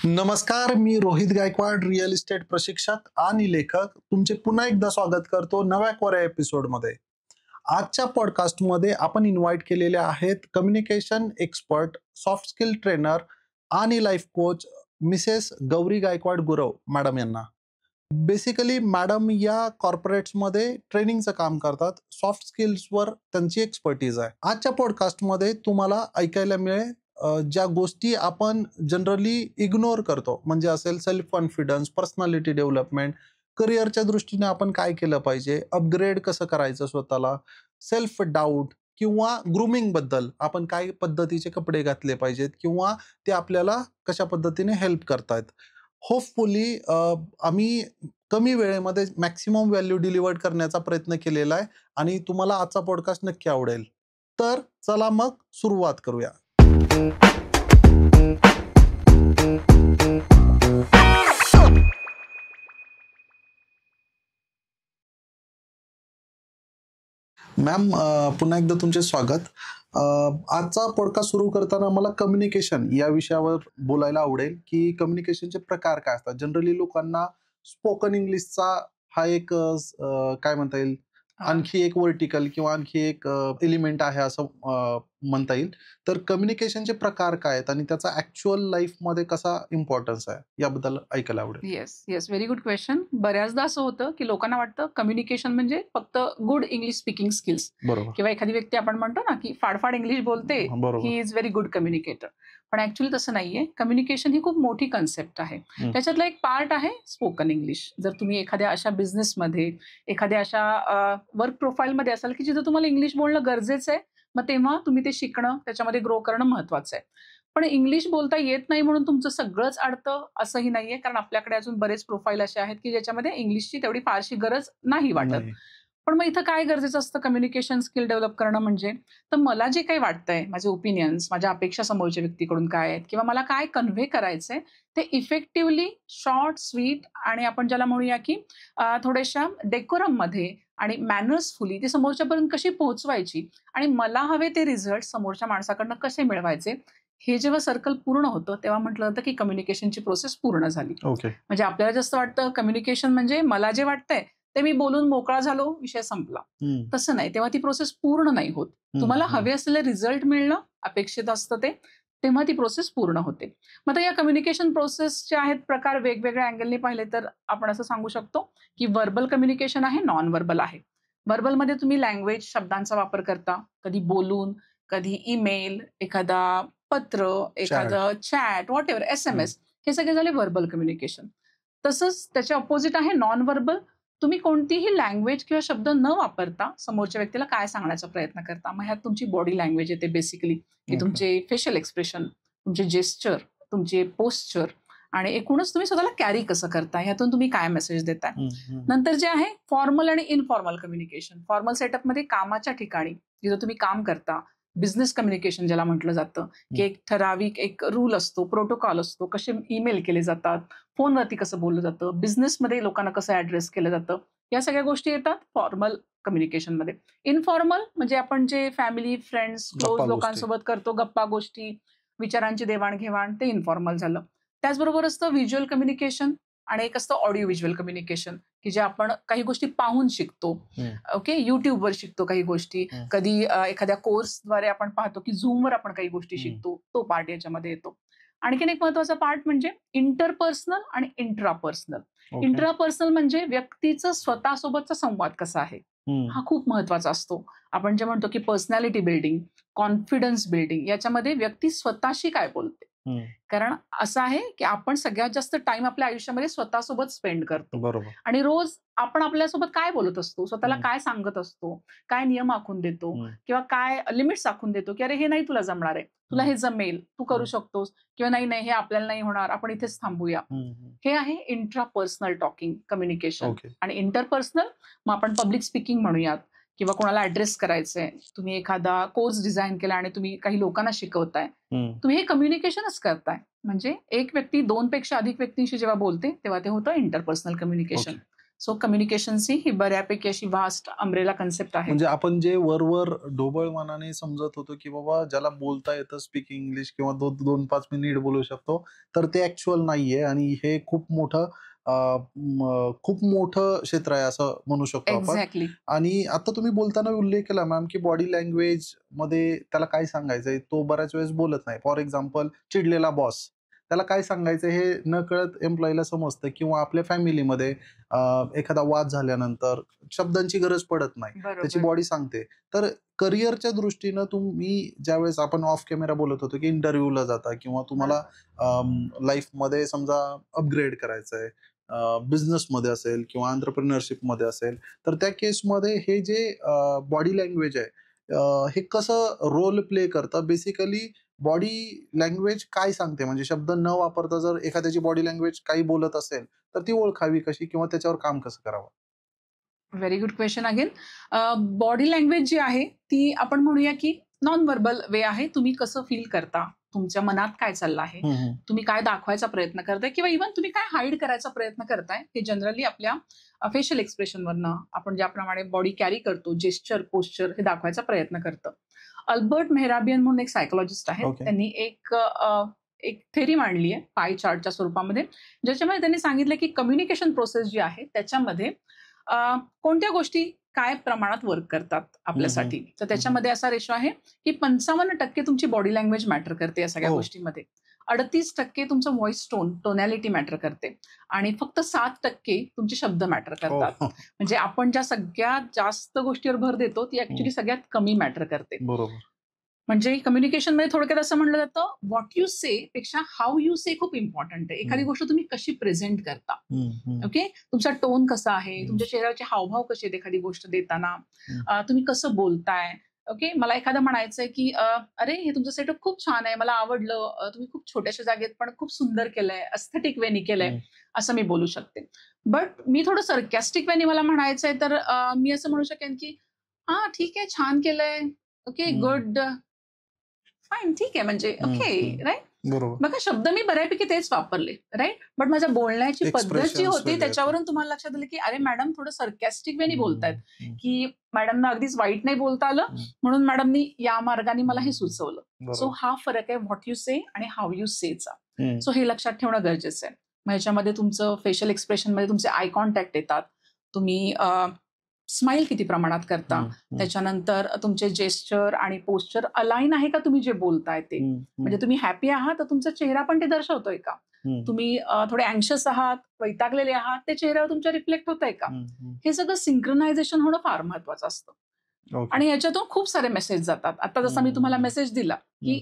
नमस्कार, मी Rohit Gaikwad, real estate प्रशिक्षक आणि लेखक तुमचे पुन्हा एकदा स्वागत करतो नव्या कोऱ्या एपिसोडमध्ये. आजच्या पॉडकास्टमध्ये आपण इन्व्हाइट केलेले आहेत communication expert, soft skill trainer आणि life coach Mrs Gauri Gaikwad Gurav madam यांना. बेसिकली मॅडम या कॉर्पोरेट्समध्ये ट्रेनिंगचं काम करतात. सॉफ्ट स्किल्सवर त्यांची एक्सपर्टीज आहे. आजच्या पॉडकास्टमध्ये तुम्हाला ऐकायला मिळेल ज्या गोष्टी आपण जनरली इग्नोर करतो, म्हणजे असेल सेल्फ कॉन्फिडन्स, पर्सनॅलिटी डेव्हलपमेंट, करिअरच्या दृष्टीने आपण काय केलं पाहिजे, अपग्रेड कसं करायचं स्वतःला, सेल्फ डाऊट किंवा ग्रूमिंग बद्दल आपण काय पद्धतीचे कपडे घातले पाहिजेत किंवा ते आपल्याला कशा पद्धतीने हेल्प करतायत. होपफुली आम्ही कमी वेळेमध्ये मॅक्सिमम व्हॅल्यू डिलिव्हर करण्याचा प्रयत्न केलेला आहे आणि तुम्हाला आजचा पॉडकास्ट नक्की आवडेल. तर चला मग सुरुवात करूया. मॅम, पुन्हा एकदा तुमचे स्वागत. आजचा पॉडकास्ट सुरू करताना मला कम्युनिकेशन या विषयावर बोलायला आवडेल की कम्युनिकेशनचे प्रकार काय असतात. जनरली लोकांना स्पोकन इंग्लिशचा हा एक काय म्हणता येईल, आणखी एक वर्टिकल किंवा आणखी एक एलिमेंट आहे असं म्हणता येईल. तर कम्युनिकेशनचे प्रकार काय आहेत आणि त्याचा ऍक्च्युअल लाईफमध्ये कसा इम्पॉर्टन्स आहे याबद्दल ऐकायला आवडेल. Yes yes very good question. बऱ्याचदा असं होतं की लोकांना वाटतं कम्युनिकेशन म्हणजे फक्त गुड इंग्लिश स्पीकिंग स्किल्स, बरोबर किंवा एखादी व्यक्ती आपण म्हणतो ना की फाडफाड इंग्लिश बोलते, बरोबर he is very good communicator. पण ऍक्च्युअली तसं नाहीये. कम्युनिकेशन ही खूप मोठी कन्सेप्ट आहे. त्याच्यातला एक पार्ट आहे स्पोकन इंग्लिश. जर तुम्ही एखाद्या अशा बिझनेसमध्ये, एखाद्या अशा वर्क प्रोफाईलमध्ये असाल की जिथं तुम्हाला इंग्लिश बोलणं गरजेचं आहे, मग तेव्हा तुम्ही ते शिकणं, त्याच्यामध्ये ग्रो करणं महत्वाचं आहे. पण इंग्लिश बोलता येत नाही म्हणून तुमचं सगळंच अडतं असंही नाहीये, कारण आपल्याकडे अजून बरेच प्रोफाईल असे आहेत की ज्याच्यामध्ये इंग्लिशची तेवढी फारशी गरज नाही वाटत. नाही. पण मग इथं काय गरजेचं असतं कम्युनिकेशन स्किल डेव्हलप करणं म्हणजे, तर मला जे काही वाटतंय, माझे ओपिनियन्स, माझ्या अपेक्षा समोरच्या व्यक्तीकडून काय आहेत किंवा मला काय कन्व्हे करायचंय, ते इफेक्टिव्हली शॉर्ट, स्वीट आणि आपण ज्याला म्हणूया की थोड्याशा डेकोरममध्ये आणि मॅनर्सफुली ती समोरच्यापर्यंत कशी पोहोचवायची आणि मला हवे ते रिझल्ट समोरच्या माणसाकडनं कसे मिळवायचे, हे जेव्हा सर्कल पूर्ण होतं तेव्हा म्हटलं जातं की कम्युनिकेशनची प्रोसेस पूर्ण झाली. ओके. म्हणजे आपल्याला जास्त वाटतं कम्युनिकेशन म्हणजे मला जे वाटतंय ते मी बोलून मोकळा झालो, विषय संपला. तसं नाही, तेव्हा ती प्रोसेस पूर्ण नाही होत. तुम्हाला हवे असलेले रिझल्ट मिळणं अपेक्षित असतं ते, तेव्हा ती प्रोसेस पूर्ण होते. मग आता या कम्युनिकेशन प्रोसेसचे आहेत प्रकार, वेगवेगळ्या अँगलने पाहिले तर आपण असं सांगू शकतो की व्हर्बल कम्युनिकेशन आहे, नॉन व्हर्बल आहे. व्हर्बलमध्ये तुम्ही लँग्वेज, शब्दांचा वापर करता, कधी बोलून, कधी ईमेल, एखादा पत्र, एखादं चॅट, व्हॉट एव्हर, SMS, हे सगळे झाले व्हर्बल कम्युनिकेशन. तसंच त्याच्या अपोजिट आहे नॉन व्हर्बल. तुम्ही कोणतीही लँग्वेज किंवा शब्द न वापरता समोरच्या व्यक्तीला काय सांगण्याचा प्रयत्न करता. मग ह्यात तुमची बॉडी लँग्वेज येते बेसिकली, की तुमचे फेशियल एक्सप्रेशन, तुमचे जेस्चर, तुमचे पोस्चर आणि एकूणच तुम्ही स्वतःला कॅरी कसं करताय, ह्यातून तुम्ही काय मेसेज देताय. नंतर जे आहे फॉर्मल आणि इनफॉर्मल कम्युनिकेशन. फॉर्मल सेटअपमध्ये कामाच्या ठिकाणी जिथं तुम्ही काम करता, बिझनेस कम्युनिकेशन ज्याला म्हटलं जातं, की एक ठराविक एक रूल असतो, प्रोटोकॉल असतो, कसे ईमेल केले जातात, फोनवरती कसं बोललं जातं, बिझनेसमध्ये लोकांना कसं ऍड्रेस केलं जातं, या सगळ्या गोष्टी येतात फॉर्मल कम्युनिकेशनमध्ये. इनफॉर्मल म्हणजे आपण जे फॅमिली, फ्रेंड्स, क्लोज लोकांसोबत करतो गप्पा गोष्टी, विचारांची देवाणघेवाण, ते इनफॉर्मल झालं. त्याचबरोबर असतं व्हिज्युअल कम्युनिकेशन आणि एक असतं ऑडिओ व्हिज्युअल कम्युनिकेशन, की जे आपण काही गोष्टी पाहून शिकतो. ओके, युट्यूबवर शिकतो काही गोष्टी, कधी एखाद्या कोर्सद्वारे आपण पाहतो की झूमवर आपण काही गोष्टी शिकतो, तो पार्ट याच्यामध्ये येतो. आणखीन एक महत्वाचा पार्ट म्हणजे इंटरपर्सनल आणि इंट्रापर्सनल. इंट्रापर्सनल म्हणजे व्यक्तीचं स्वतःसोबतचा संवाद कसा आहे, हा खूप महत्वाचा असतो. आपण जे म्हणतो की पर्सनॅलिटी बिल्डिंग, कॉन्फिडन्स बिल्डिंग, याच्यामध्ये व्यक्ती स्वतःशी काय बोलते. कारण असं आहे की आपण सगळ्यात जास्त टाइम आपल्या आयुष्यामध्ये स्वतःसोबत स्पेंड करतो. बरोबर. आणि रोज आपण आपल्यासोबत काय बोलत असतो, स्वतःला काय सांगत असतो, काय नियम आखून देतो किंवा काय लिमिट्स आखून देतो, की अरे हे नाही तुला जमणार आहे, तुला हे जमेल, तू करू शकतोस, किंवा नाही नाही हे आपल्याला नाही होणार, आपण इथेच थांबूया. हे आहे इंट्रापर्सनल टॉकिंग कम्युनिकेशन. आणि इंटरपर्सनल मग आपण पब्लिक स्पीकिंग म्हणूयात, किंवा कोणाला ऍड्रेस करायचंय, तुम्ही एखादा कोर्स डिझाईन केला आणि तुम्ही काही लोकांना शिकवताय, तुम्ही हे कम्युनिकेशनच करताय. म्हणजे एक व्यक्ती 2 पेक्षा अधिक व्यक्तींशी जेव्हा बोलते तेव्हा ते होतं इंटरपर्सनल कम्युनिकेशन. सो कम्युनिकेशनची ही बऱ्यापैकी अशी वास्ट अम्ब्रेला कन्सेप्ट आहे. म्हणजे आपण जे वरवर ढोबळ मनाने समजत होतो की बाबा ज्याला बोलता येतं स्पीकिंग इंग्लिश किंवा 2-5 मिनिट बोलू शकतो, तर ते ऍक्च्युअल नाहीये आणि हे खूप मोठं क्षेत्र आहे असं म्हणू शकतो आपण. एक्झॅक्टली. आणि आता तुम्ही बोलताना उल्लेख केला मॅम, की बॉडी लँग्वेज मध्ये त्याला काय सांगायचंय, तो बऱ्याच वेळेस बोलत नाही. फॉर एक्झाम्पल चिडलेला बॉस, त्याला काय सांगायचं हे नकळत एम्प्लॉईला समजतं किंवा आपल्या फॅमिलीमध्ये एखादा वाद झाल्यानंतर शब्दांची गरज पडत नाही. त्याची बरोबर. बॉडी सांगते. तर करिअरच्या दृष्टीनं तुम्ही ज्यावेळेस आपण ऑफ कॅमेरा बोलत होतो, की इंटरव्ह्यूला जाता किंवा तुम्हाला लाईफमध्ये समजा अपग्रेड करायचंय, बिझनेसमध्ये असेल किंवा एंटरप्रेन्योरशिपमध्ये असेल, तर त्या केसमध्ये हे जे बॉडी लँग्वेज आहे, हे कसं रोल प्ले करतं? बेसिकली बॉडी लँग्वेज काय सांगते? म्हणजे शब्द न वापरता जर एखाद्याची बॉडी लँग्वेज काही बोलत असेल, तर ती ओळखावी कशी किंवा त्याच्यावर काम कसं करावं? Very good question again. Body language जी आहे ती आपण म्हणूया की नॉन व्हर्बल वे आहे. तुम्ही कसं फील करता, तुमच्या मनात काय चाललं आहे, हं, हं. तुम्ही काय दाखवायचा प्रयत्न करताय किंवा इव्हन तुम्ही काय हाईड करायचा प्रयत्न करताय, हे जनरली आपल्या फेशियल एक्सप्रेशनवरनं आपण ज्याप्रमाणे बॉडी कॅरी करतो, जेस्चर, पोश्चर हे दाखवायचा प्रयत्न करतं. अल्बर्ट मेहराबियन म्हणून एक सायकोलॉजिस्ट आहेत. ओके. त्यांनी एक थेरी मांडली आहे पाय चार्टच्या स्वरूपामध्ये, ज्याच्यामध्ये त्यांनी सांगितलं की कम्युनिकेशन प्रोसेस जी आहे त्याच्यामध्ये कोणत्या गोष्टी काय प्रमाणात वर्क करतात आपल्यासाठी. तर त्याच्यामध्ये असा रेशो आहे की 55% तुमची बॉडी लँग्वेज मॅटर करते या सगळ्या हो. गोष्टीमध्ये. 38% तुमचं व्हॉइस टोन, टोनॅलिटी मॅटर करते आणि फक्त 7% तुमचे शब्द मॅटर हो. करतात. म्हणजे आपण ज्या सगळ्यात जास्त गोष्टीवर भर देतो ती ऍक्च्युली सगळ्यात कमी मॅटर करते. बरोबर. म्हणजे कम्युनिकेशनमध्ये थोडक्यात असं म्हटलं जातं, व्हॉट यू से पेक्षा हाऊ यू से खूप इम्पॉर्टंट आहे. एखादी गोष्ट तुम्ही कशी प्रेझेंट करता. हं, हं. ओके, तुमचा टोन कसा आहे, तुमच्या चेहऱ्याचे हावभाव कसे आहेत एखादी गोष्ट देताना, तुम्ही कसं बोलताय. ओके, मला एखादं म्हणायचंय की अरे हे तुमचं सेटअप खूप छान आहे, मला आवडलं, तुम्ही खूप छोट्याशा जागेत पण खूप सुंदर केलंय, अस्थेटिक वेनी केलंय, असं मी बोलू शकते. बट मी थोडं सर्कॅस्टिक वेनी मला म्हणायचंय तर मी असं म्हणू शकेन की हा ठीक आहे, छान केलंय, ओके, गुड, फाईन, ठीक आहे, म्हणजे ओके, राईट. बरोबर. बघा शब्द मी बऱ्यापैकी तेच वापरले, राईट. बट माझ्या बोलण्याची पद्धत जी Expressions होती वेगळे त्याच्यावरून तुम्हाला लक्षात आलं की अरे मॅडम थोडं सर्कॅस्टिक वेनी बोलतायत, हं, की मॅडमना अगदीच वाईट नाही बोलता आलं, हं. म्हणून मॅडमनी या मार्गाने मला हे सुचवलं. सो बरोबर. हा फरक आहे व्हॉट यू से आणि हाऊ यू सेचा. हं. सो हे लक्षात ठेवणं गरजेचं आहे. मग ह्याच्यामध्ये तुमचं फेशियल एक्सप्रेशनमध्ये तुमचे आय कॉन्टॅक्ट येतात, तुम्ही स्माईल किती प्रमाणात करता, त्याच्यानंतर तुमचे जेस्चर आणि पोस्चर अलाईन आहे का तुम्ही जे बोलताय ते. म्हणजे तुम्ही हॅपी आहात तर तुमचा चेहरा पण ते दर्शवतोय का, तुम्ही थोडे अँक्शियस आहात, वैतागलेले आहात, ते चेहऱ्यावर तुमच्या रिफ्लेक्ट होतंय का. हे सगळं सिंक्रोनायझेशन होणं फार महत्वाचं असतं. आणि याच्यातून खूप सारे मेसेज जातात. आता जसा मी तुम्हाला मेसेज दिला की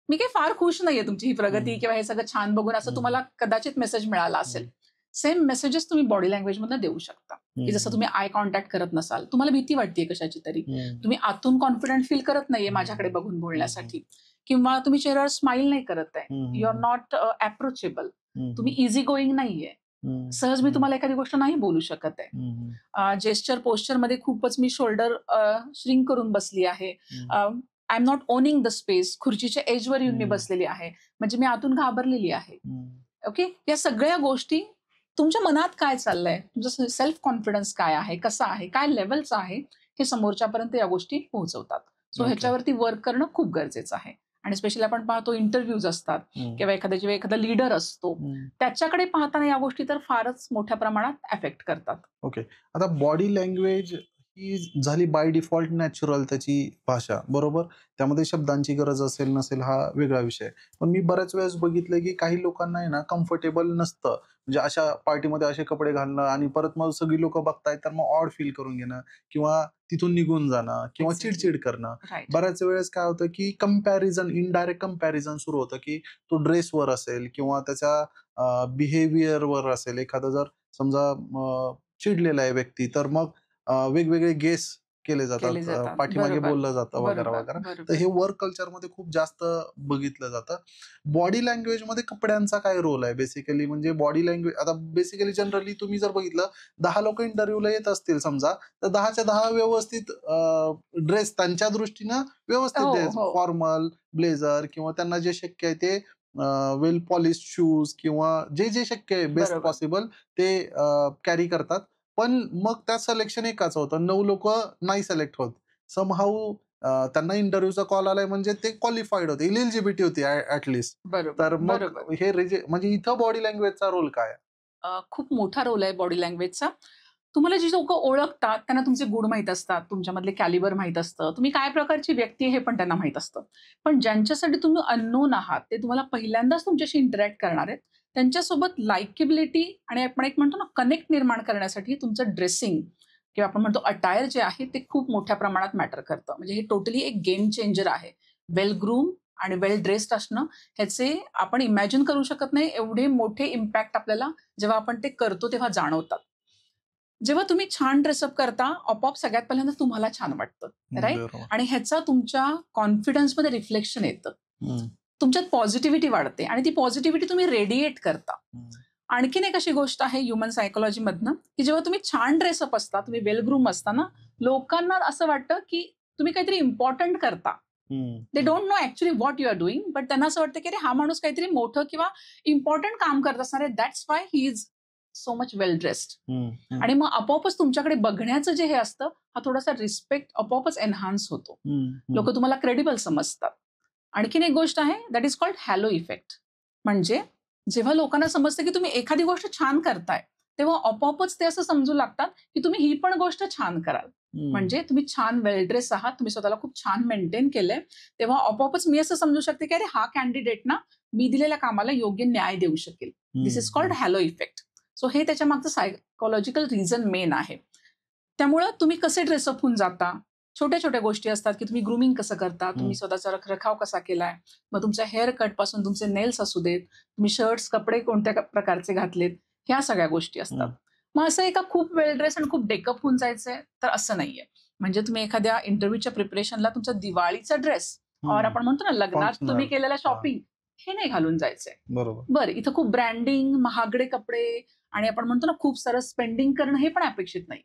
मी काही फार खुश नाहीये तुमची ही प्रगती किंवा हे सगळं छान बघून, असं तुम्हाला कदाचित मेसेज मिळाला असेल. सेम मेसेजेस तुम्ही बॉडी लँग्वेज मधनं देऊ शकता, की जसं तुम्ही आय कॉन्टॅक्ट करत नसाल, तुम्हाला भीती वाटतेय कशाची तरी, तुम्ही आतून कॉन्फिडंट फील करत नाहीये माझ्याकडे बघून बोलण्यासाठी, किंवा तुम्ही चेहऱ्यावर स्माईल नाही करत आहे, यू आर नॉट अप्रोचेबल, तुम्ही इझी गोईंग नाहीये, सहज मी तुम्हाला एखादी गोष्ट नाही बोलू शकत आहे. जेस्चर पोस्चर मध्ये खूपच मी शोल्डर श्रिंक करून बसली आहे, I am not owning the space, खुर्चीच्या एजवर येऊन मी बसलेली आहे, म्हणजे मी आतून घाबरलेली आहे. ओके, या सगळ्या गोष्टी तुमच्या मनात काय चाललंय, तुमचं सेल्फ कॉन्फिडन्स काय आहे, कसा आहे, काय लेवलचा आहे, हे समोरच्यापर्यंत या गोष्टी पोहोचवतात. सो ह्याच्यावरती वर्क करणं खूप गरजेचं आहे. आणि स्पेशली आपण पाहतो इंटरव्ह्यूज असतात किंवा एखादा लीडर असतो, त्याच्याकडे पाहताना या गोष्टी तर फारच मोठ्या प्रमाणात अफेक्ट करतात. ओके. आता बॉडी लँग्वेज ही झाली बाय डिफॉल्ट नॅचरल त्याची भाषा, बरोबर? त्यामध्ये शब्दांची गरज असेल नसेल हा वेगळा विषय. पण मी बऱ्याच वेळेस बघितलंय की काही लोकांना आहे ना कम्फर्टेबल नसतं. म्हणजे अशा पार्टीमध्ये असे कपडे घालणं आणि परत मग सगळी लोकं बघतायत तर मग ऑड फील करून घेणं किंवा तिथून निघून जाणं किंवा Exactly. चिडचिड करणं. राईट. बऱ्याच वेळेस काय होतं की इनडायरेक्ट कंपॅरिझन सुरू होतं की तो ड्रेसवर असेल किंवा त्याच्या बिहेवियरवर असेल. एखादा जर समजा चिडलेला आहे व्यक्ती तर मग वेगवेगळे गेस केले केले जातात, जातात. पाठीमागे बरोबर. बोललं जातं वगैरे बरोबर. वगैरे. तर बरोबर. हे वर्क कल्चरमध्ये खूप जास्त बघितलं जातं. बॉडी लँग्वेजमध्ये कपड्यांचा काय रोल आहे बेसिकली? म्हणजे बॉडी लँग्वेज आता बेसिकली जनरली तुम्ही जर बघितलं 10 लोकं इंटरव्ह्यूला येत असतील समजा, तर 10च्या 10 व्यवस्थित ड्रेस त्यांच्या दृष्टीनं व्यवस्थित हो, द्यायचं. हो. फॉर्मल, ब्लेझर किंवा त्यांना जे शक्य आहे ते वेल पॉलिश्ड शूज किंवा जे शक्य आहे बेस्ट बरोबर. पॉसिबल ते कॅरी करतात. पण मग त्या सिलेक्शन एकाच होतं, 9 लोक नाही सिलेक्ट होत. समहाऊ त्यांना इंटरव्ह्यूचा कॉल आलाय म्हणजे ते क्वालिफाईड होते, इलिजिबिलिटी होती ॲटलीस्ट. बरोबर, तर मग बरोबर. हे म्हणजे इथं बॉडी लँग्वेजचा रोल काय आहे? खूप मोठा रोल आहे बॉडी लँग्वेजचा. तुम्हाला जी लोकं ओळखतात, त्यांना तुमचे गुण माहीत असतात, तुमच्यामधले कॅलिबर माहीत असतं, तुम्ही काय प्रकारची व्यक्ती आहे हे पण त्यांना माहीत असतं. पण ज्यांच्यासाठी तुम्ही अननोन आहात, ते तुम्हाला पहिल्यांदाच तुमच्याशी इंटरॅक्ट करणार आहेत. त्यांच्यासोबत लाइकेबिलिटी आणि आपण एक म्हणतो ना, कनेक्ट निर्माण करण्यासाठी तुमचं ड्रेसिंग किंवा आपण म्हणतो अटायर जे आहे, ते खूप मोठ्या प्रमाणात मॅटर करतं. म्हणजे हे टोटली एक गेम चेंजर आहे. वेल ग्रूम आणि वेल ड्रेस्ड असणं, ह्याचे आपण इमॅजिन करू शकत नाही एवढे मोठे इम्पॅक्ट आपल्याला जेव्हा आपण ते करतो तेव्हा जाणवतात. जेव्हा तुम्ही छान ड्रेसअप करता, आपोआप सगळ्यात पहिल्यांदा तुम्हाला छान वाटतं, राइट? बरोबर. आणि ह्याचा तुमच्या कॉन्फिडन्समध्ये रिफ्लेक्शन येतं. हं, तुमच्यात पॉझिटिव्हिटी वाढते आणि ती पॉझिटिव्हिटी तुम्ही रेडिएट करता. हं. आणखीन एक अशी गोष्ट आहे ह्युमन सायकॉलॉजीमधनं, की जेव्हा तुम्ही छान ड्रेसअप असता, तुम्ही वेल ग्रूम असता ना, लोकांना असं वाटतं, की तुम्ही काहीतरी इम्पोर्टंट करता. They don't know actually what you are doing, but त्यांना असं वाटतं, की अरे हा माणूस काहीतरी मोठं किंवा इम्पोर्टंट काम करत असणार आहे. That's why he is so much well dressed. आणि मग आपोआपच तुमच्याकडे बघण्याचं जे हे असतं, हा थोडासा रिस्पेक्ट आपोआपच एन्हान्स होतो. लोकं तुम्हाला क्रेडिबल समजतात. आणखीन एक गोष्ट आहे that is called halo effect. म्हणजे जेव्हा लोकांना समजतं, की तुम्ही एखादी गोष्ट छान करताय, तेव्हा आपोआपच ते असं समजू लागतात, की तुम्ही ही पण गोष्ट छान कराल. म्हणजे तुम्ही छान वेल ड्रेस आहात, तुम्ही स्वतःला खूप छान मेंटेन केलंय, तेव्हा आपोआपच मी असं समजू शकते, की अरे हा कॅन्डिडेट ना, मी दिलेल्या कामाला योग्य न्याय देऊ शकेल. This is called halo effect. So हे त्याच्या मागचं सायकॉलॉजिकल रिझन मेन आहे. त्यामुळं तुम्ही कसे ड्रेसअप होऊन जाता, छोट्या-छोट्या गोष्टी असतात, की तुम्ही ग्रूमिंग कसं करता, तुम्ही स्वतःचा रखरखाव कसा केलाय, मग तुमच्या हेअर कटपासून तुमचे नेल्स असू देत, तुम्ही शर्ट्स, कपडे कोणत्या प्रकारचे घातलेत, ह्या सगळ्या गोष्टी असतात. मग असं एका खूप वेल ड्रेस आणि खूप डेकअप होऊन जायचंय, तर असं नाहीये. म्हणजे तुम्ही एखाद्या इंटरव्ह्यूच्या प्रिपरेशनला तुमचा दिवाळीचा ड्रेस और आपण म्हणतो ना लग्नात तुम्ही केलेला शॉपिंग, हे नाही घालून जायचंय. बरोबर. बरं, इथं खूप ब्रँडिंग, महागडे कपडे आणि आपण म्हणतो ना खूप सारं स्पेंडिंग करणं हे पण अपेक्षित नाही.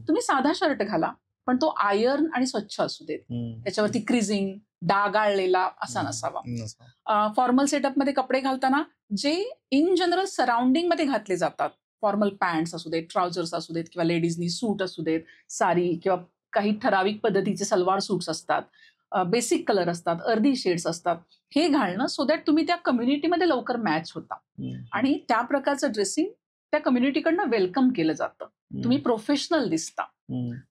तुम्ही साधा शर्ट घाला, पण तो आयर्न आणि स्वच्छ असू देत. त्याच्यावरती क्रिझिंग, डाग आळलेला असा नसावा. फॉर्मल सेटअपमध्ये कपडे घालताना जे इन जनरल सराउंडिंगमध्ये घातले जातात, फॉर्मल पॅन्ट्स असू देत, ट्राउझर्स असू देत किंवा लेडीजनी सूट असू देत, साडी किंवा काही ठराविक पद्धतीचे सलवार सूट्स असतात, बेसिक कलर असतात, अर्धी शेड्स असतात. हे घालणं सो दॅट तुम्ही त्या कम्युनिटीमध्ये लवकर मॅच होता आणि त्या प्रकारचं ड्रेसिंग त्या कम्युनिटीकडनं वेलकम केलं जातं. तुम्ही प्रोफेशनल दिसता.